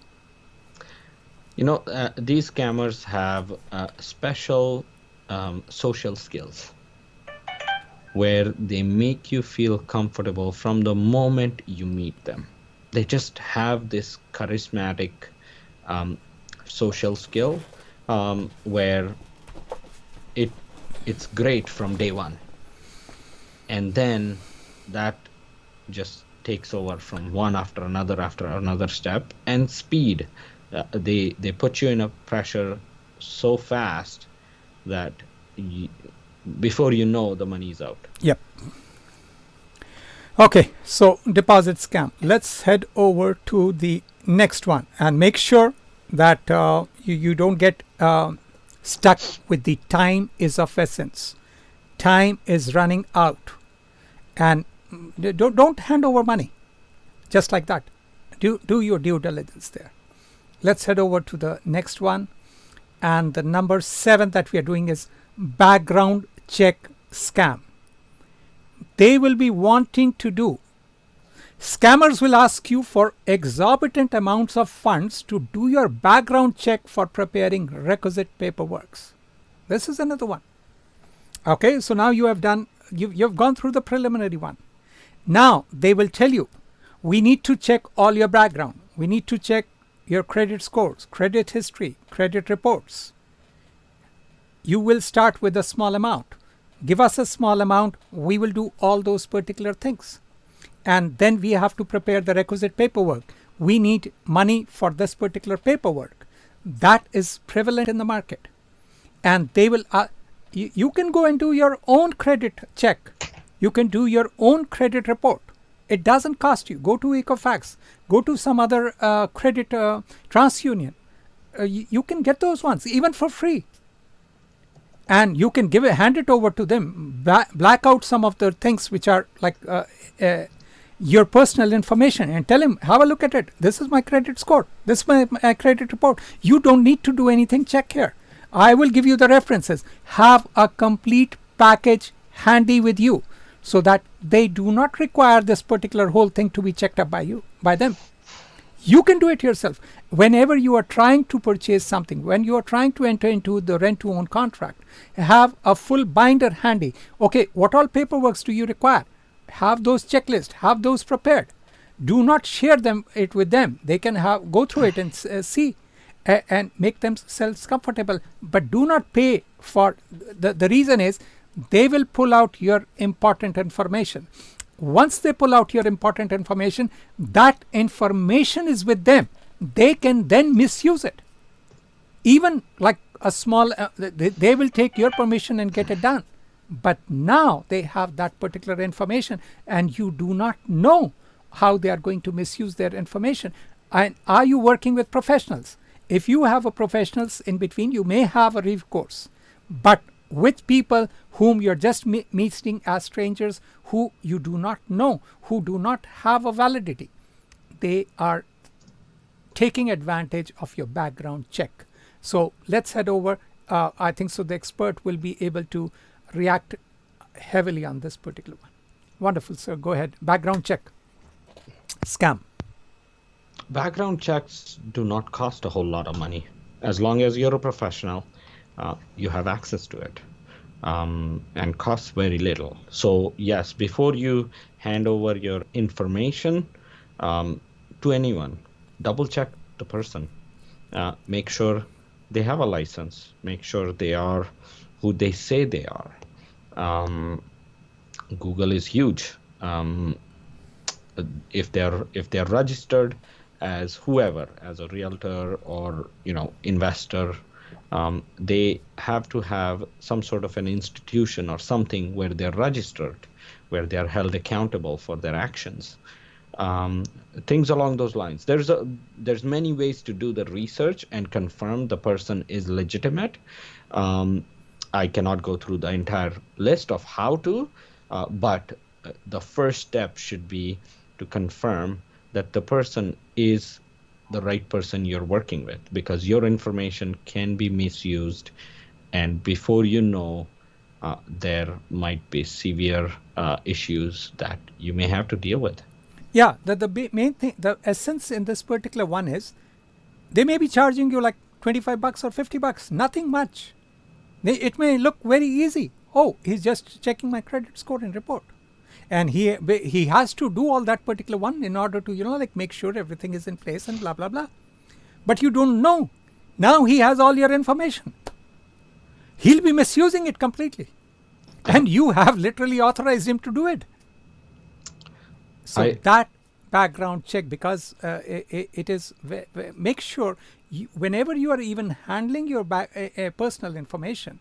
These scammers have special social skills where they make you feel comfortable from the moment you meet them. They just have this charismatic social skill where it's great from day one, and then that just takes over from one after another step, and speed. They put you in a pressure so fast that before you know, the money's out. Yep. Okay, so deposit scam. Let's head over to the next one and make sure that you don't get stuck with the time is of essence. Time is running out, and don't hand over money just like that. Do your due diligence there. Let's head over to the next one, and the number 7 that we are doing is background check scam. They will be wanting to do. Scammers will ask you for exorbitant amounts of funds to do your background check for preparing requisite paperwork. This is another one. Okay, so now you've gone through the preliminary one. Now they will tell you, we need to check all your background. We need to check your credit scores, credit history, credit reports. You will start with a small amount. Give us a small amount. We will do all those particular things. And then we have to prepare the requisite paperwork. We need money for this particular paperwork. That is prevalent in the market. And they will, you can go and do your own credit check. You can do your own credit report. It doesn't cost you. Go to Equifax. Go to some other credit TransUnion. You can get those ones even for free. And you can hand it over to them, black out some of the things which are like your personal information, and tell him, have a look at it. This is my credit score. This is my credit report. You don't need to do anything. Check here. I will give you the references. Have a complete package handy with you so that they do not require this particular whole thing to be checked up by them. You can do it yourself. Whenever you are trying to purchase something, when you are trying to enter into the rent-to-own contract, have a full binder handy. Okay, what all paperwork do you require? Have those checklists, have those prepared. Do not share it with them. They can go through it and see and make themselves comfortable. But do not pay for, the reason is they will pull out your important information. Once they pull out your important information, that information is with them. They can then misuse it. Even like a small, they will take your permission and get it done. But now they have that particular information, and you do not know how they are going to misuse their information. And are you working with professionals? If you have a professionals in between, you may have a recourse. But with people whom you're just meeting as strangers, who you do not know, who do not have a validity, they are taking advantage of your background check. So let's head over. I think so the expert will be able to react heavily on this particular one. Wonderful, sir. Go ahead. Background check. Scam. Background checks do not cost a whole lot of money. As long as you're a professional, you have access to it, and costs very little. So yes, before you hand over your information to anyone, double check the person. Make sure they have a license. Make sure they are who they say they are. Google is huge. If they're registered as whoever, as a realtor or investor, they have to have some sort of an institution or something where they're registered, where they're held accountable for their actions. Things along those lines. There's many ways to do the research and confirm the person is legitimate. I cannot go through the entire list of how to, but the first step should be to confirm that the person is the right person you're working with, because your information can be misused, and before you know, there might be severe issues that you may have to deal with. Yeah, the main thing, the essence in this particular one is they may be charging you like 25 bucks or 50 bucks, nothing much. It may look very easy. Oh, he's just checking my credit score and report. And he has to do all that particular one in order to, like make sure everything is in place and blah, blah, blah. But you don't know. Now he has all your information. He'll be misusing it completely. And you have literally authorized him to do it. So that background check, because it is, make sure whenever you are even handling your personal information,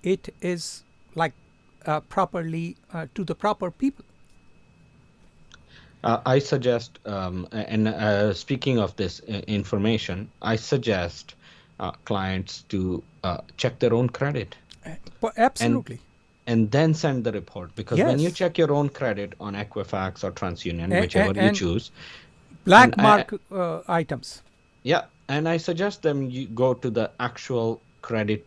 it is like properly to the proper people. I suggest, and speaking of this information, I suggest clients to check their own credit. Absolutely. And then send the report, because when you check your own credit on Equifax or TransUnion, whichever you choose, black mark items. Yeah, and I suggest them you go to the actual credit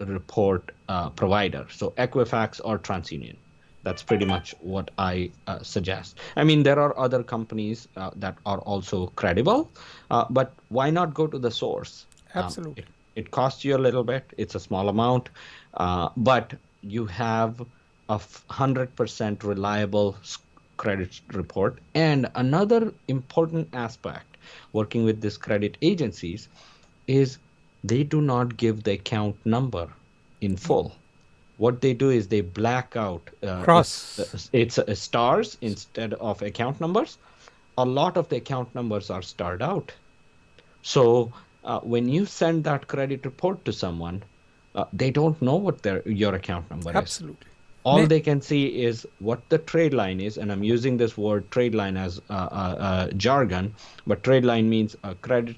report provider, so Equifax or TransUnion. That's pretty much what I suggest. I mean, there are other companies that are also credible, but why not go to the source? Absolutely. It costs you a little bit. It's a small amount, but you have a 100% reliable credit report. And another important aspect working with these credit agencies is they do not give the account number in full. What they do is they black out it's stars instead of account numbers. A lot of the account numbers are starred out. So when you send that credit report to someone, they don't know what your account number is. Absolutely. All they can see is what the trade line is, and I'm using this word trade line as jargon, but trade line means a credit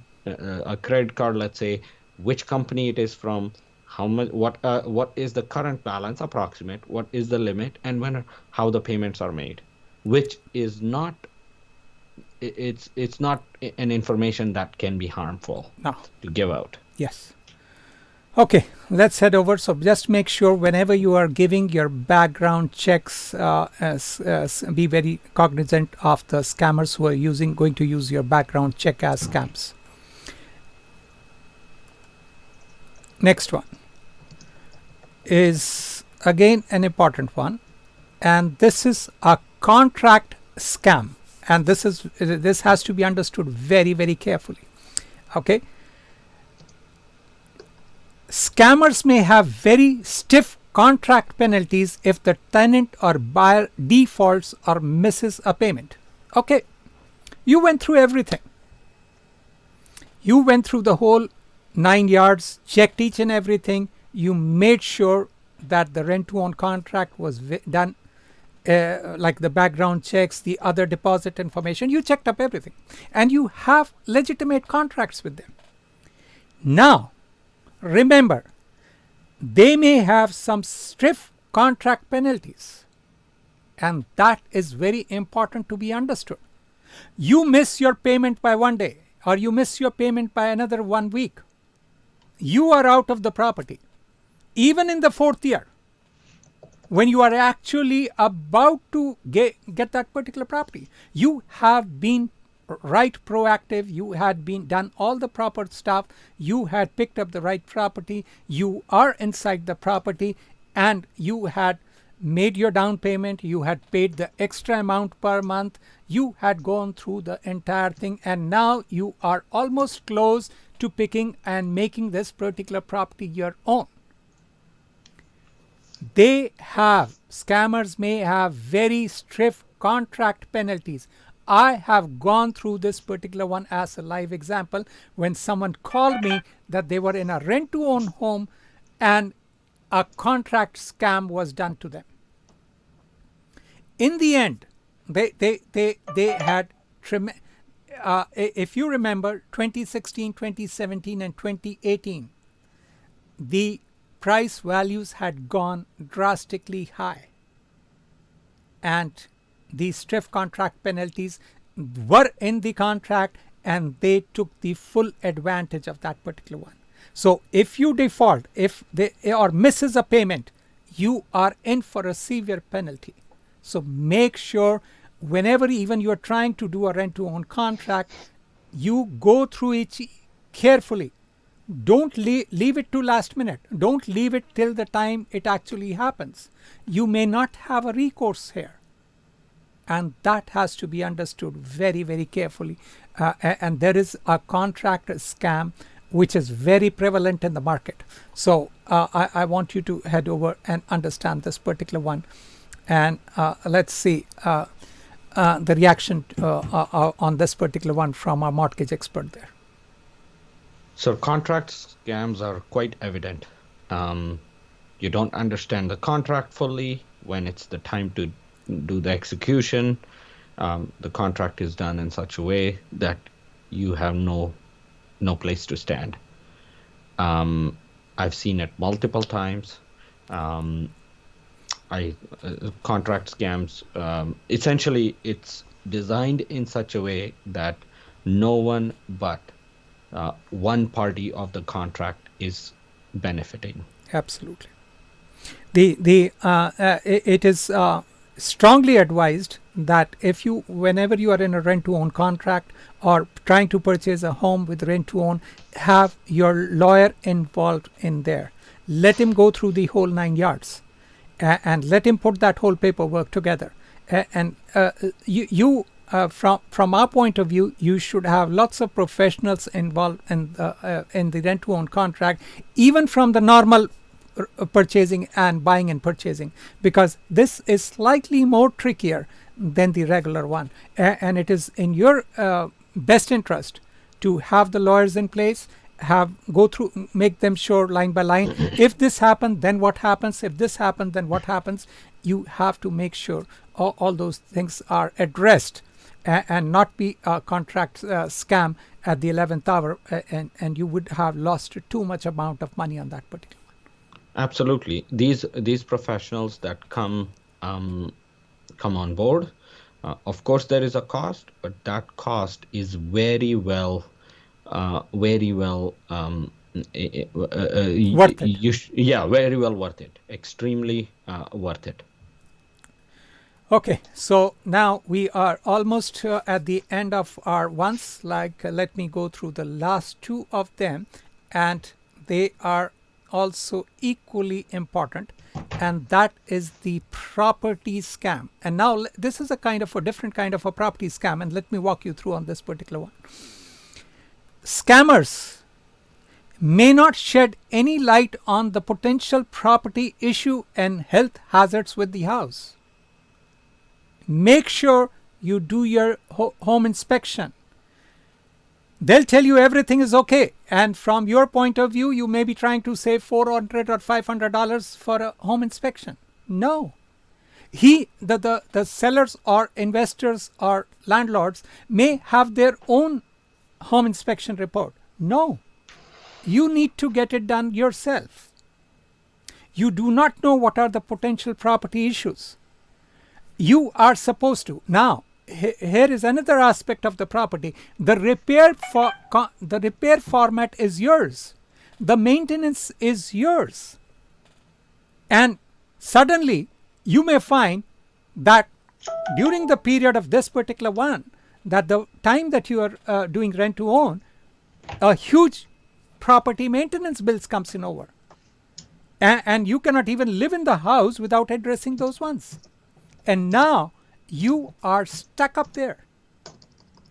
card. Let's say which company it is from, how much, what is the current balance, approximate, what is the limit, and how the payments are made, which is not. It's not an information that can be harmful to give out. Yes. Okay, let's head over. So just make sure whenever you are giving your background checks, be very cognizant of the scammers who are going to use your background check as scams. Next one is again an important one, and this is a contract scam, and this has to be understood very, very carefully. Okay. Scammers may have very stiff contract penalties if the tenant or buyer defaults or misses a payment. Okay, you went through everything. You went through the whole 9 yards, checked each and everything. You made sure that the rent-to-own contract was done, like the background checks, the other deposit information. You checked up everything, and you have legitimate contracts with them. Now, remember, they may have some stiff contract penalties, and that is very important to be understood. You miss your payment by 1 day, or you miss your payment by another 1 week, you are out of the property. Even in the 4th year, when you are actually about to get that particular property, you have been proactive, you had done all the proper stuff, you had picked up the right property, you are inside the property, and you had made your down payment, you had paid the extra amount per month, you had gone through the entire thing, and now you are almost close to picking and making this particular property your own. Scammers may have very stiff contract penalties. I have gone through this particular one as a live example when someone called me that they were in a rent-to-own home and a contract scam was done to them. In the end, they had if you remember 2016, 2017, and 2018, the price values had gone drastically high, and these stiff contract penalties, were in the contract and they took the full advantage of that particular one. So if you default, if they or misses a payment, you are in for a severe penalty. So make sure whenever even you are trying to do a rent to own contract, you go through it carefully. Don't leave it to last minute. Don't leave it till the time it actually happens. You may not have a recourse here. And that has to be understood very, very carefully. And there is a contract scam which is very prevalent in the market. So I want you to head over and understand this particular one. And let's see the reaction on this particular one from our mortgage expert there. So contract scams are quite evident. You don't understand the contract fully. When it's the time to do the execution, the contract is done in such a way that you have no place to stand. I've seen it multiple times. Contract scams, essentially it's designed in such a way that no one but one party of the contract is benefiting. Absolutely. It is strongly advised that whenever you are in a rent to own contract or trying to purchase a home with rent to own, have your lawyer involved in there. Let him go through the whole 9 yards and let him put that whole paperwork together. And from our point of view, you should have lots of professionals involved in the rent to own contract, even from the normal purchasing and buying and purchasing, because this is slightly more trickier than the regular one. And it is in your best interest to have the lawyers in place, go through, make them sure line by line. If this happened, then what happens? If this happened, then what happens? You have to make sure all those things are addressed and not be a contract scam at the 11th hour, and you would have lost too much amount of money on that particular one. Absolutely. These professionals that come on board, of course there is a cost, but that cost is very well very well worth it. Very well worth it. Extremely worth it. Okay, so now we are almost at the end of our ones. Let me go through the last two of them, and they are also equally important, and that is the property scam. And now this is a different kind of a property scam, and let me walk you through on this particular one. Scammers may not shed any light on the potential property issue and health hazards with the house. Make sure you do your home inspection. They'll tell you everything is okay, and from your point of view, you may be trying to save $400 or $500 for a home inspection. No. The sellers or investors or landlords may have their own home inspection report. No. You need to get it done yourself. You do not know what are the potential property issues. You are supposed to. Now, here is another aspect of the property. The repair format is yours. The maintenance is yours. And suddenly, you may find that during the period of this particular one, that the time that you are doing rent to own, a huge property maintenance bills comes in over. And you cannot even live in the house without addressing those ones. And now you are stuck up there.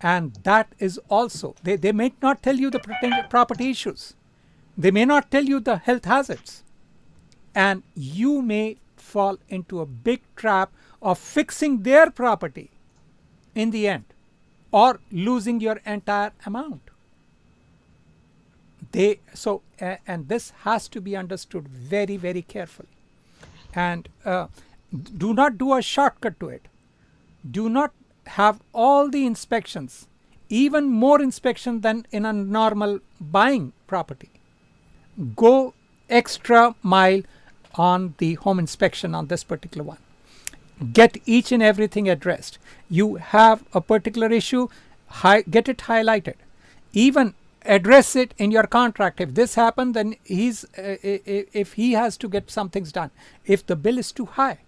And that is also, they may not tell you the property issues. They may not tell you the health hazards. And you may fall into a big trap of fixing their property in the end, or losing your entire amount. And this has to be understood very, very carefully. And do not do a shortcut to it. Do not have all the inspections, even more inspection than in a normal buying property. Go extra mile on the home inspection on this particular one. Get each and everything addressed. You have a particular issue, get it highlighted. Even address it in your contract. If this happened, then if he has to get some things done. If the bill is too high,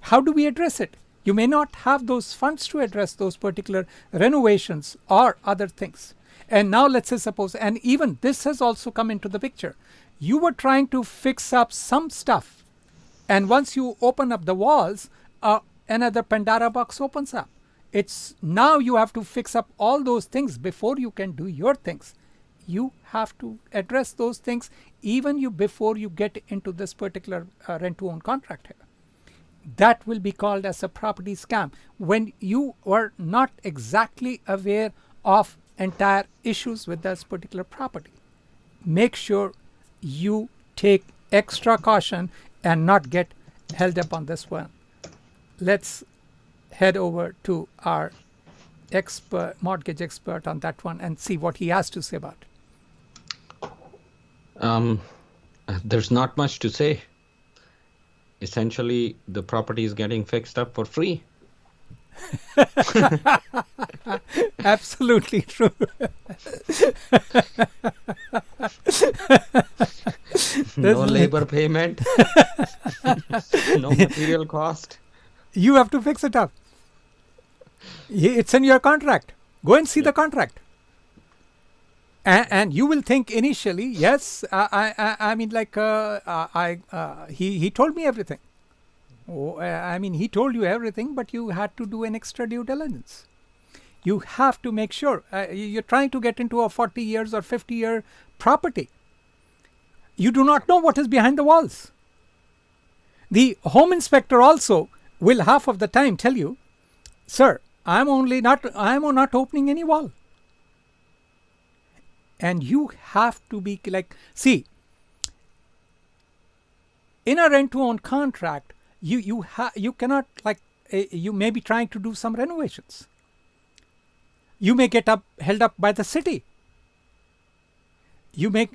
how do we address it? You may not have those funds to address those particular renovations or other things. And now let's say suppose, and even this has also come into the picture. You were trying to fix up some stuff, and once you open up the walls, another Pandora box opens up. It's now you have to fix up all those things before you can do your things. You have to address those things even before you get into this particular rent-to-own contract here. That will be called as a property scam when you are not exactly aware of entire issues with this particular property. Make sure you take extra caution and not get held up on this one. Let's head over to our mortgage expert on that one and see what he has to say about it. There's not much to say. Essentially, the property is getting fixed up for free. Absolutely true. No labor payment, no material cost. You have to fix it up. It's in your contract. Go and see the contract. And you will think initially, yes, I mean, like, he told me everything. I mean, he told you everything, but you had to do an extra due diligence. You have to make sure you're trying to get into a 40 years or 50-year property. You do not know what is behind the walls. The home inspector also will half of the time tell you, sir, I'm not opening any wall. And you have to be like, see, in a rent-to-own contract, you cannot, like, you may be trying to do some renovations. You may get held up by the city. You make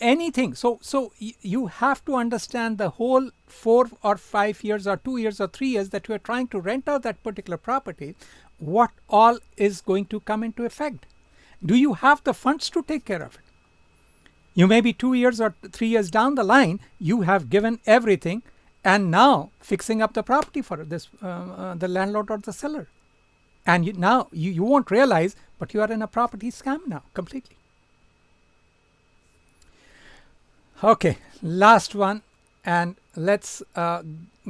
anything. So you have to understand the whole 4 or 5 years or 2 years or 3 years that you are trying to rent out that particular property, what all is going to come into effect. Do you have the funds to take care of it? You may be 2 years or 3 years down the line, you have given everything and now fixing up the property for this the landlord or the seller. And now you won't realize, but you are in a property scam now completely. Okay, last one, and let's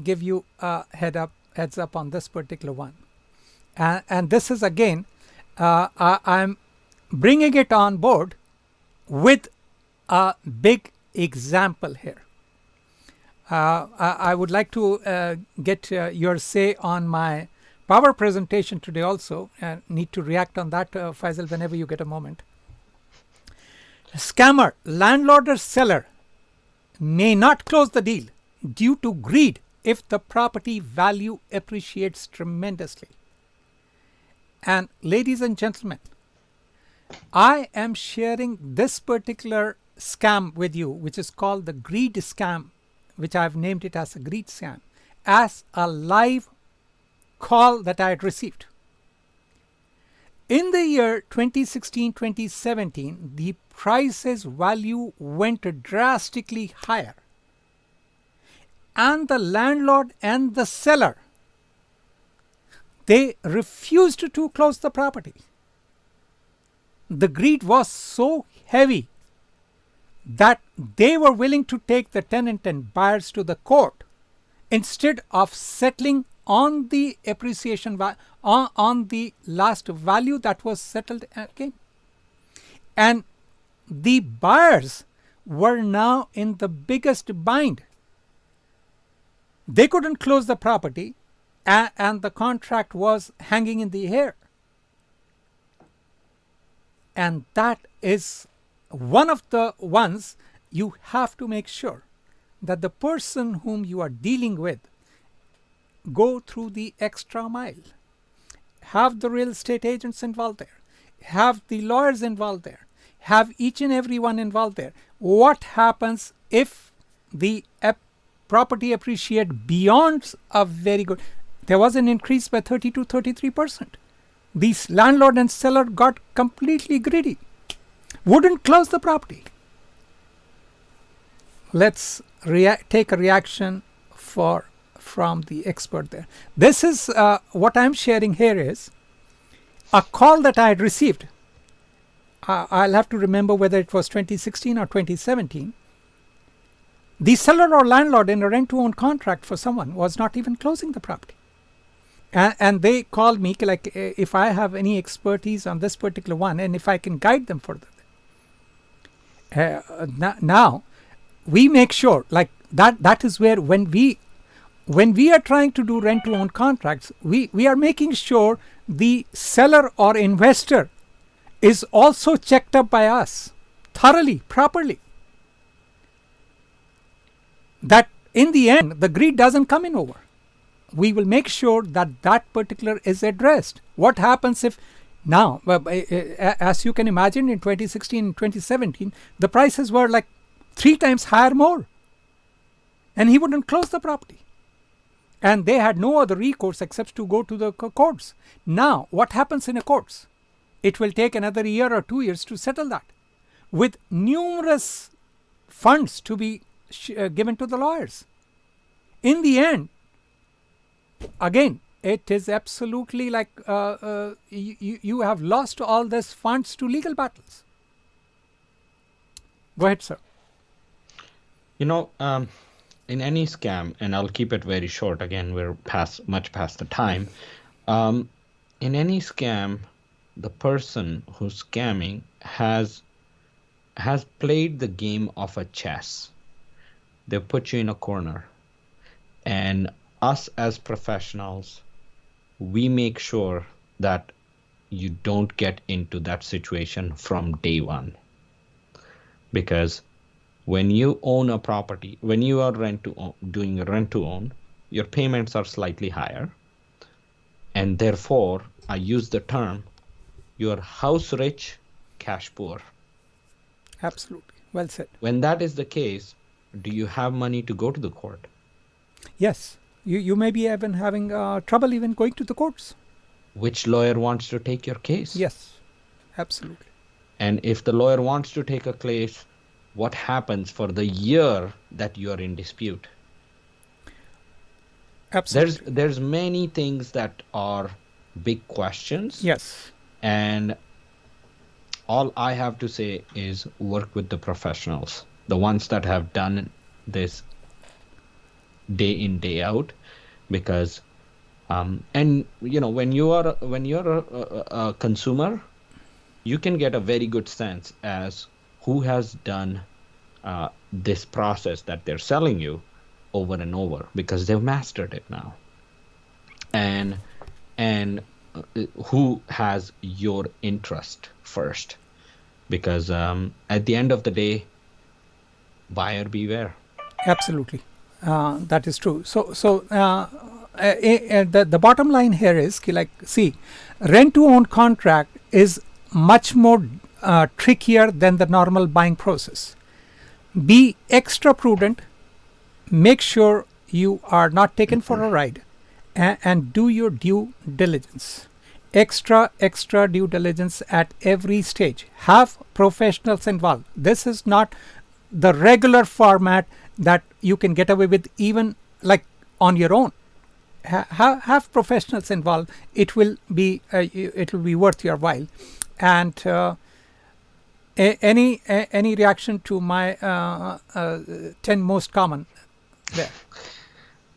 give you a heads up on this particular one. And this is again, I'm bringing it on board with a big example here. I would like to get your say on my power presentation today also, and need to react on that, Faisal, whenever you get a moment. Scammer, landlord or seller may not close the deal due to greed if the property value appreciates tremendously. And ladies and gentlemen, I am sharing this particular scam with you, which is called the greed scam, which I've named it as a greed scam, as a live call that I had received. In the year 2016-2017, the prices value went drastically higher, and the landlord and the seller, they refused to close the property. The greed was so heavy that they were willing to take the tenant and buyers to the court instead of settling on the appreciation, on the last value that was settled again. And the buyers were now in the biggest bind. They couldn't close the property, and the contract was hanging in the air. And that is one of the ones you have to make sure that the person whom you are dealing with go through the extra mile. Have the real estate agents involved there. Have the lawyers involved there. Have each and every one involved there. What happens if the property appreciate beyond a very good. There was an increase by 30 to 33%. These landlord and seller got completely greedy, wouldn't close the property. Let's take a reaction from the expert there. This is what I'm sharing here is a call that I had received. I'll have to remember whether it was 2016 or 2017. The seller or landlord in a rent-to-own contract for someone was not even closing the property. And they called me like if I have any expertise on this particular one and if I can guide them further. Now, we make sure like that is where when we are trying to do rent-to-own contracts, we are making sure the seller or investor is also checked up by us thoroughly, properly. That in the end, the greed doesn't come in over. We will make sure that that particular is addressed. What happens if now, as you can imagine, in 2016 and 2017, the prices were like 3 times higher more. And he wouldn't close the property. And they had no other recourse except to go to the courts. Now, what happens in the courts? It will take another year or 2 years to settle that, with numerous funds to be given to the lawyers. In the end, again, it is absolutely like you have lost all these funds to legal battles. Go ahead, sir. In any scam, and I'll keep it very short, again, we're much past the time. In any scam, the person who's scamming has played the game of a chess. They put you in a corner. And us as professionals, we make sure that you don't get into that situation from day one. Because when you own a property, when you are doing rent to own, your payments are slightly higher. And therefore, I use the term, you're house rich, cash poor. Absolutely. Well said. When that is the case, do you have money to go to the court? Yes. You may be even having trouble even going to the courts. Which lawyer wants to take your case? Yes. Absolutely. And if the lawyer wants to take a case, what happens for the year that you are in dispute? Absolutely. There's many things that are big questions. Yes. And all I have to say is work with the professionals, the ones that have done this day in, day out, because and when you're a consumer, you can get a very good sense as who has done this process that they're selling you over and over, because they've mastered it now, and who has your interest first, because at the end of the day, buyer beware. Absolutely. That is true. So the bottom line here is rent to own contract is much more trickier than the normal buying process. Be extra prudent. Make sure you are not taken for a ride, and do your due diligence. Extra due diligence at every stage. Have professionals involved. This is not the regular format that you can get away with even like on your own. Have professionals involved. It will be worth your while. And any reaction to my 10 most common there?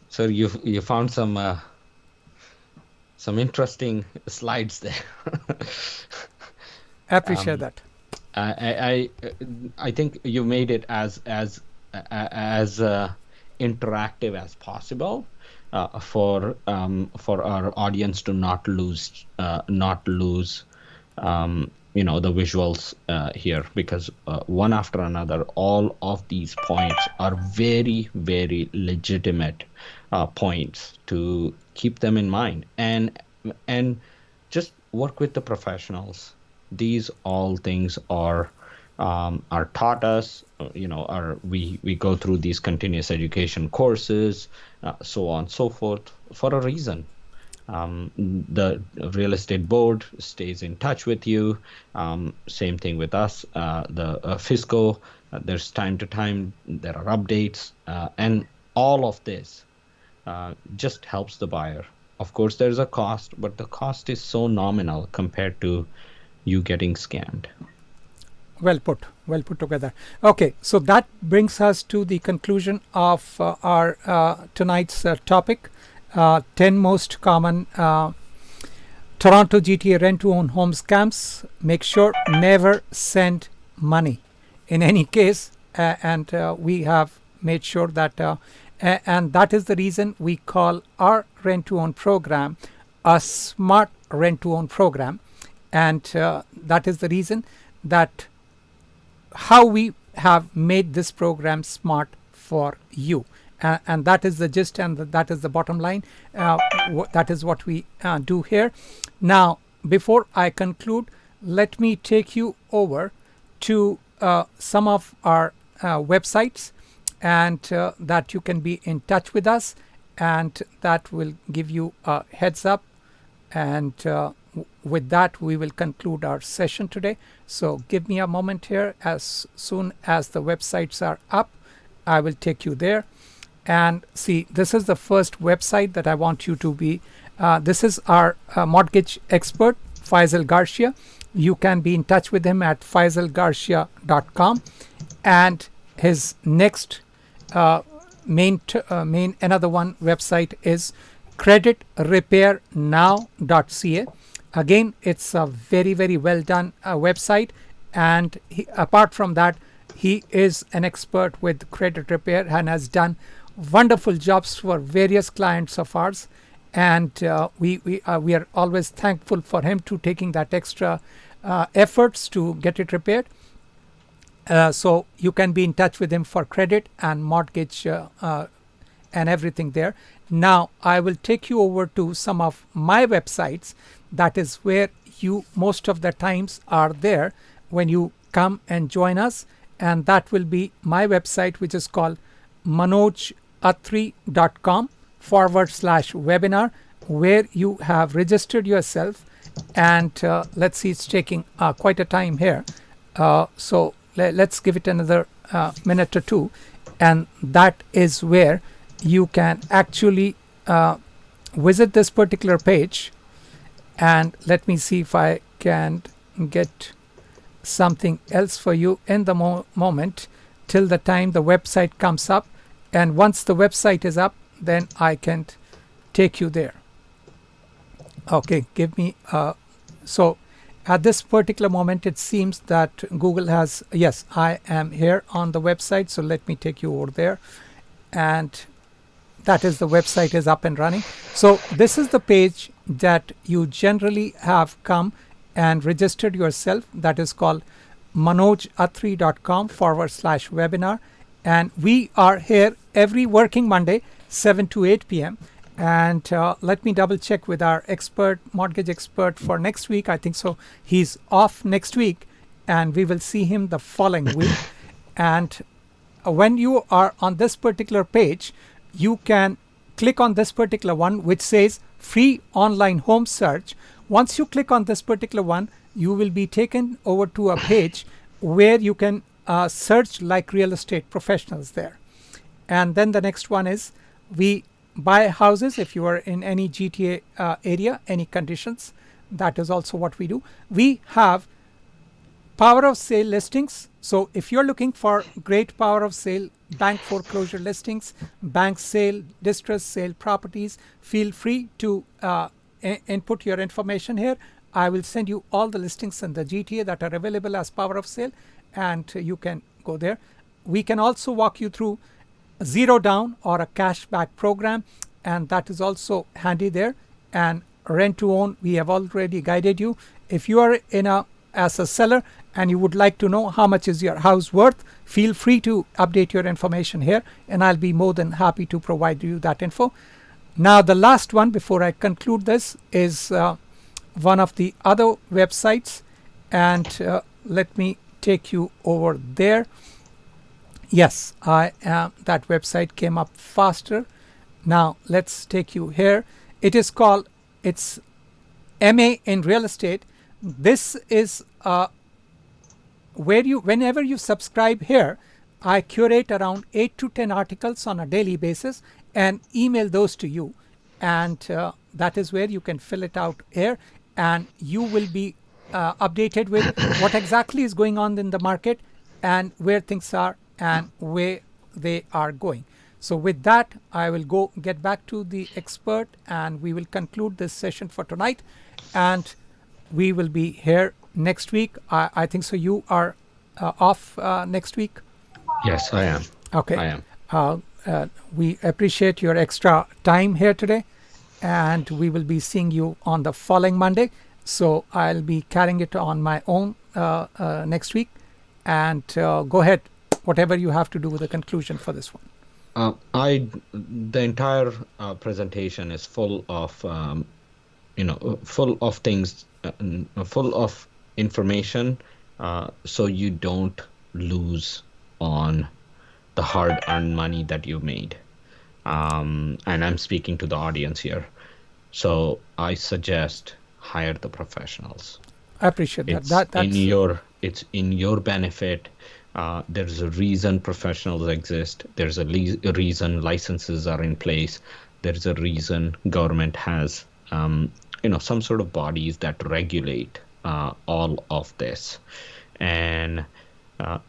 So you found some interesting slides there. I appreciate that. I think you made it as interactive as possible for our audience to not lose the visuals here, because one after another, all of these points are very, very legitimate points to keep them in mind, and just work with the professionals. These all things are are taught us, we go through these continuous education courses, so on and so forth, for a reason. The real estate board stays in touch with you. Same thing with us, the fiscal. There's time to time, there are updates, and all of this just helps the buyer. Of course, there's a cost, but the cost is so nominal compared to you getting scammed. Well put together. Okay, so that brings us to the conclusion of our tonight's topic, 10 most common Toronto GTA rent-to-own home scams. Make sure never send money in any case, and we have made sure that, and that is the reason we call our rent-to-own program a smart rent-to-own program, and that is the reason that how we have made this program smart for you. And that is the gist, and that is the bottom line. That is what we do here. Now, before I conclude, let me take you over to some of our websites, and that you can be in touch with us, and that will give you a heads up. And with that, we will conclude our session today. So give me a moment here. As soon as the websites are up, I will take you there. And see, this is the first website that I want you to be. This is our mortgage expert, Faisal Garcia. You can be in touch with him at faisalgarcia.com. And his next main another one website is creditrepairnow.ca. Again, it's a very, very well done website. And apart from that, he is an expert with credit repair and has done wonderful jobs for various clients of ours. And we are always thankful for him to taking that extra efforts to get it repaired. So you can be in touch with him for credit and mortgage and everything there. Now I will take you over to some of my websites. That is where you most of the times are there when you come and join us. And that will be my website, which is called manojatri.com/webinar, where you have registered yourself. And let's see, it's taking quite a time here. So let's give it another minute or two. And that is where you can actually visit this particular page. And let me see if I can get something else for you in the moment till the time the website comes up. And once the website is up, then I can take you there. Okay, give me so at this particular moment it seems that Google has, yes, I am here on the website, so let me take you over there. And that is, the website is up and running. So this is the page that you generally have come and registered yourself. That is called manojatri.com/webinar. And we are here every working Monday, 7 to 8 p.m. And let me double check with our expert, mortgage expert for next week. I think so. He's off next week and we will see him the following week. And when you are on this particular page, you can click on this particular one, which says free online home search. Once you click on this particular one, you will be taken over to a page where you can search like real estate professionals there. And then the next one is we buy houses. If you are in any GTA area, any conditions, that is also what we do. We have power of sale listings. So if you're looking for great power of sale, bank foreclosure listings, bank sale, distress sale properties, feel free to input your information here. I will send you all the listings in the GTA that are available as power of sale, and you can go there. We can also walk you through a zero down or a cashback program, and that is also handy there. And rent to own, we have already guided you. If you are as a seller and you would like to know how much is your house worth, feel free to update your information here, and I'll be more than happy to provide you that info. Now the last one before I conclude this is one of the other websites, and let me take you over there. Yes, I am. That website came up faster. Now let's take you here. It is called, it's MA in real estate. This is where you, whenever you subscribe here, I curate around 8 to 10 articles on a daily basis and email those to you. And that is where you can fill it out here, and you will be updated with what exactly is going on in the market and where things are and where they are going. So with that, I will go get back to the expert and we will conclude this session for tonight. And we will be here next week. I think so. You are off next week? Yes, I am. Okay. I am. We appreciate your extra time here today, and we will be seeing you on the following Monday. So I'll be carrying it on my own next week. And go ahead, whatever you have to do with the conclusion for this one. The entire presentation is full of, full of things, full of information, so you don't lose on the hard-earned money that you made. And I'm speaking to the audience here. So I suggest hire the professionals. I appreciate that. It's in your benefit. There's a reason professionals exist. There's a reason licenses are in place. There's a reason government has, some sort of bodies that regulate all of this. And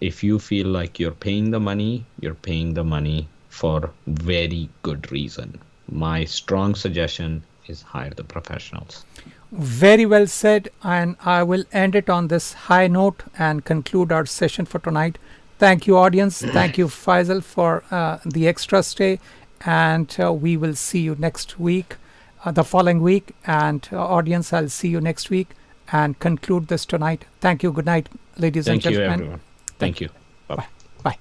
if you feel like you're paying the money for very good reason. My strong suggestion is hire the professionals. Very well said, and I will end it on this high note and conclude our session for tonight. Thank you, audience. Thank you, Faisal, for the extra stay, and we will see you next week, the following week, and audience, I'll see you next week and conclude this tonight. Thank you. Good night, ladies and gentlemen. Thank you, everyone. Thank you. Bye-bye. Bye.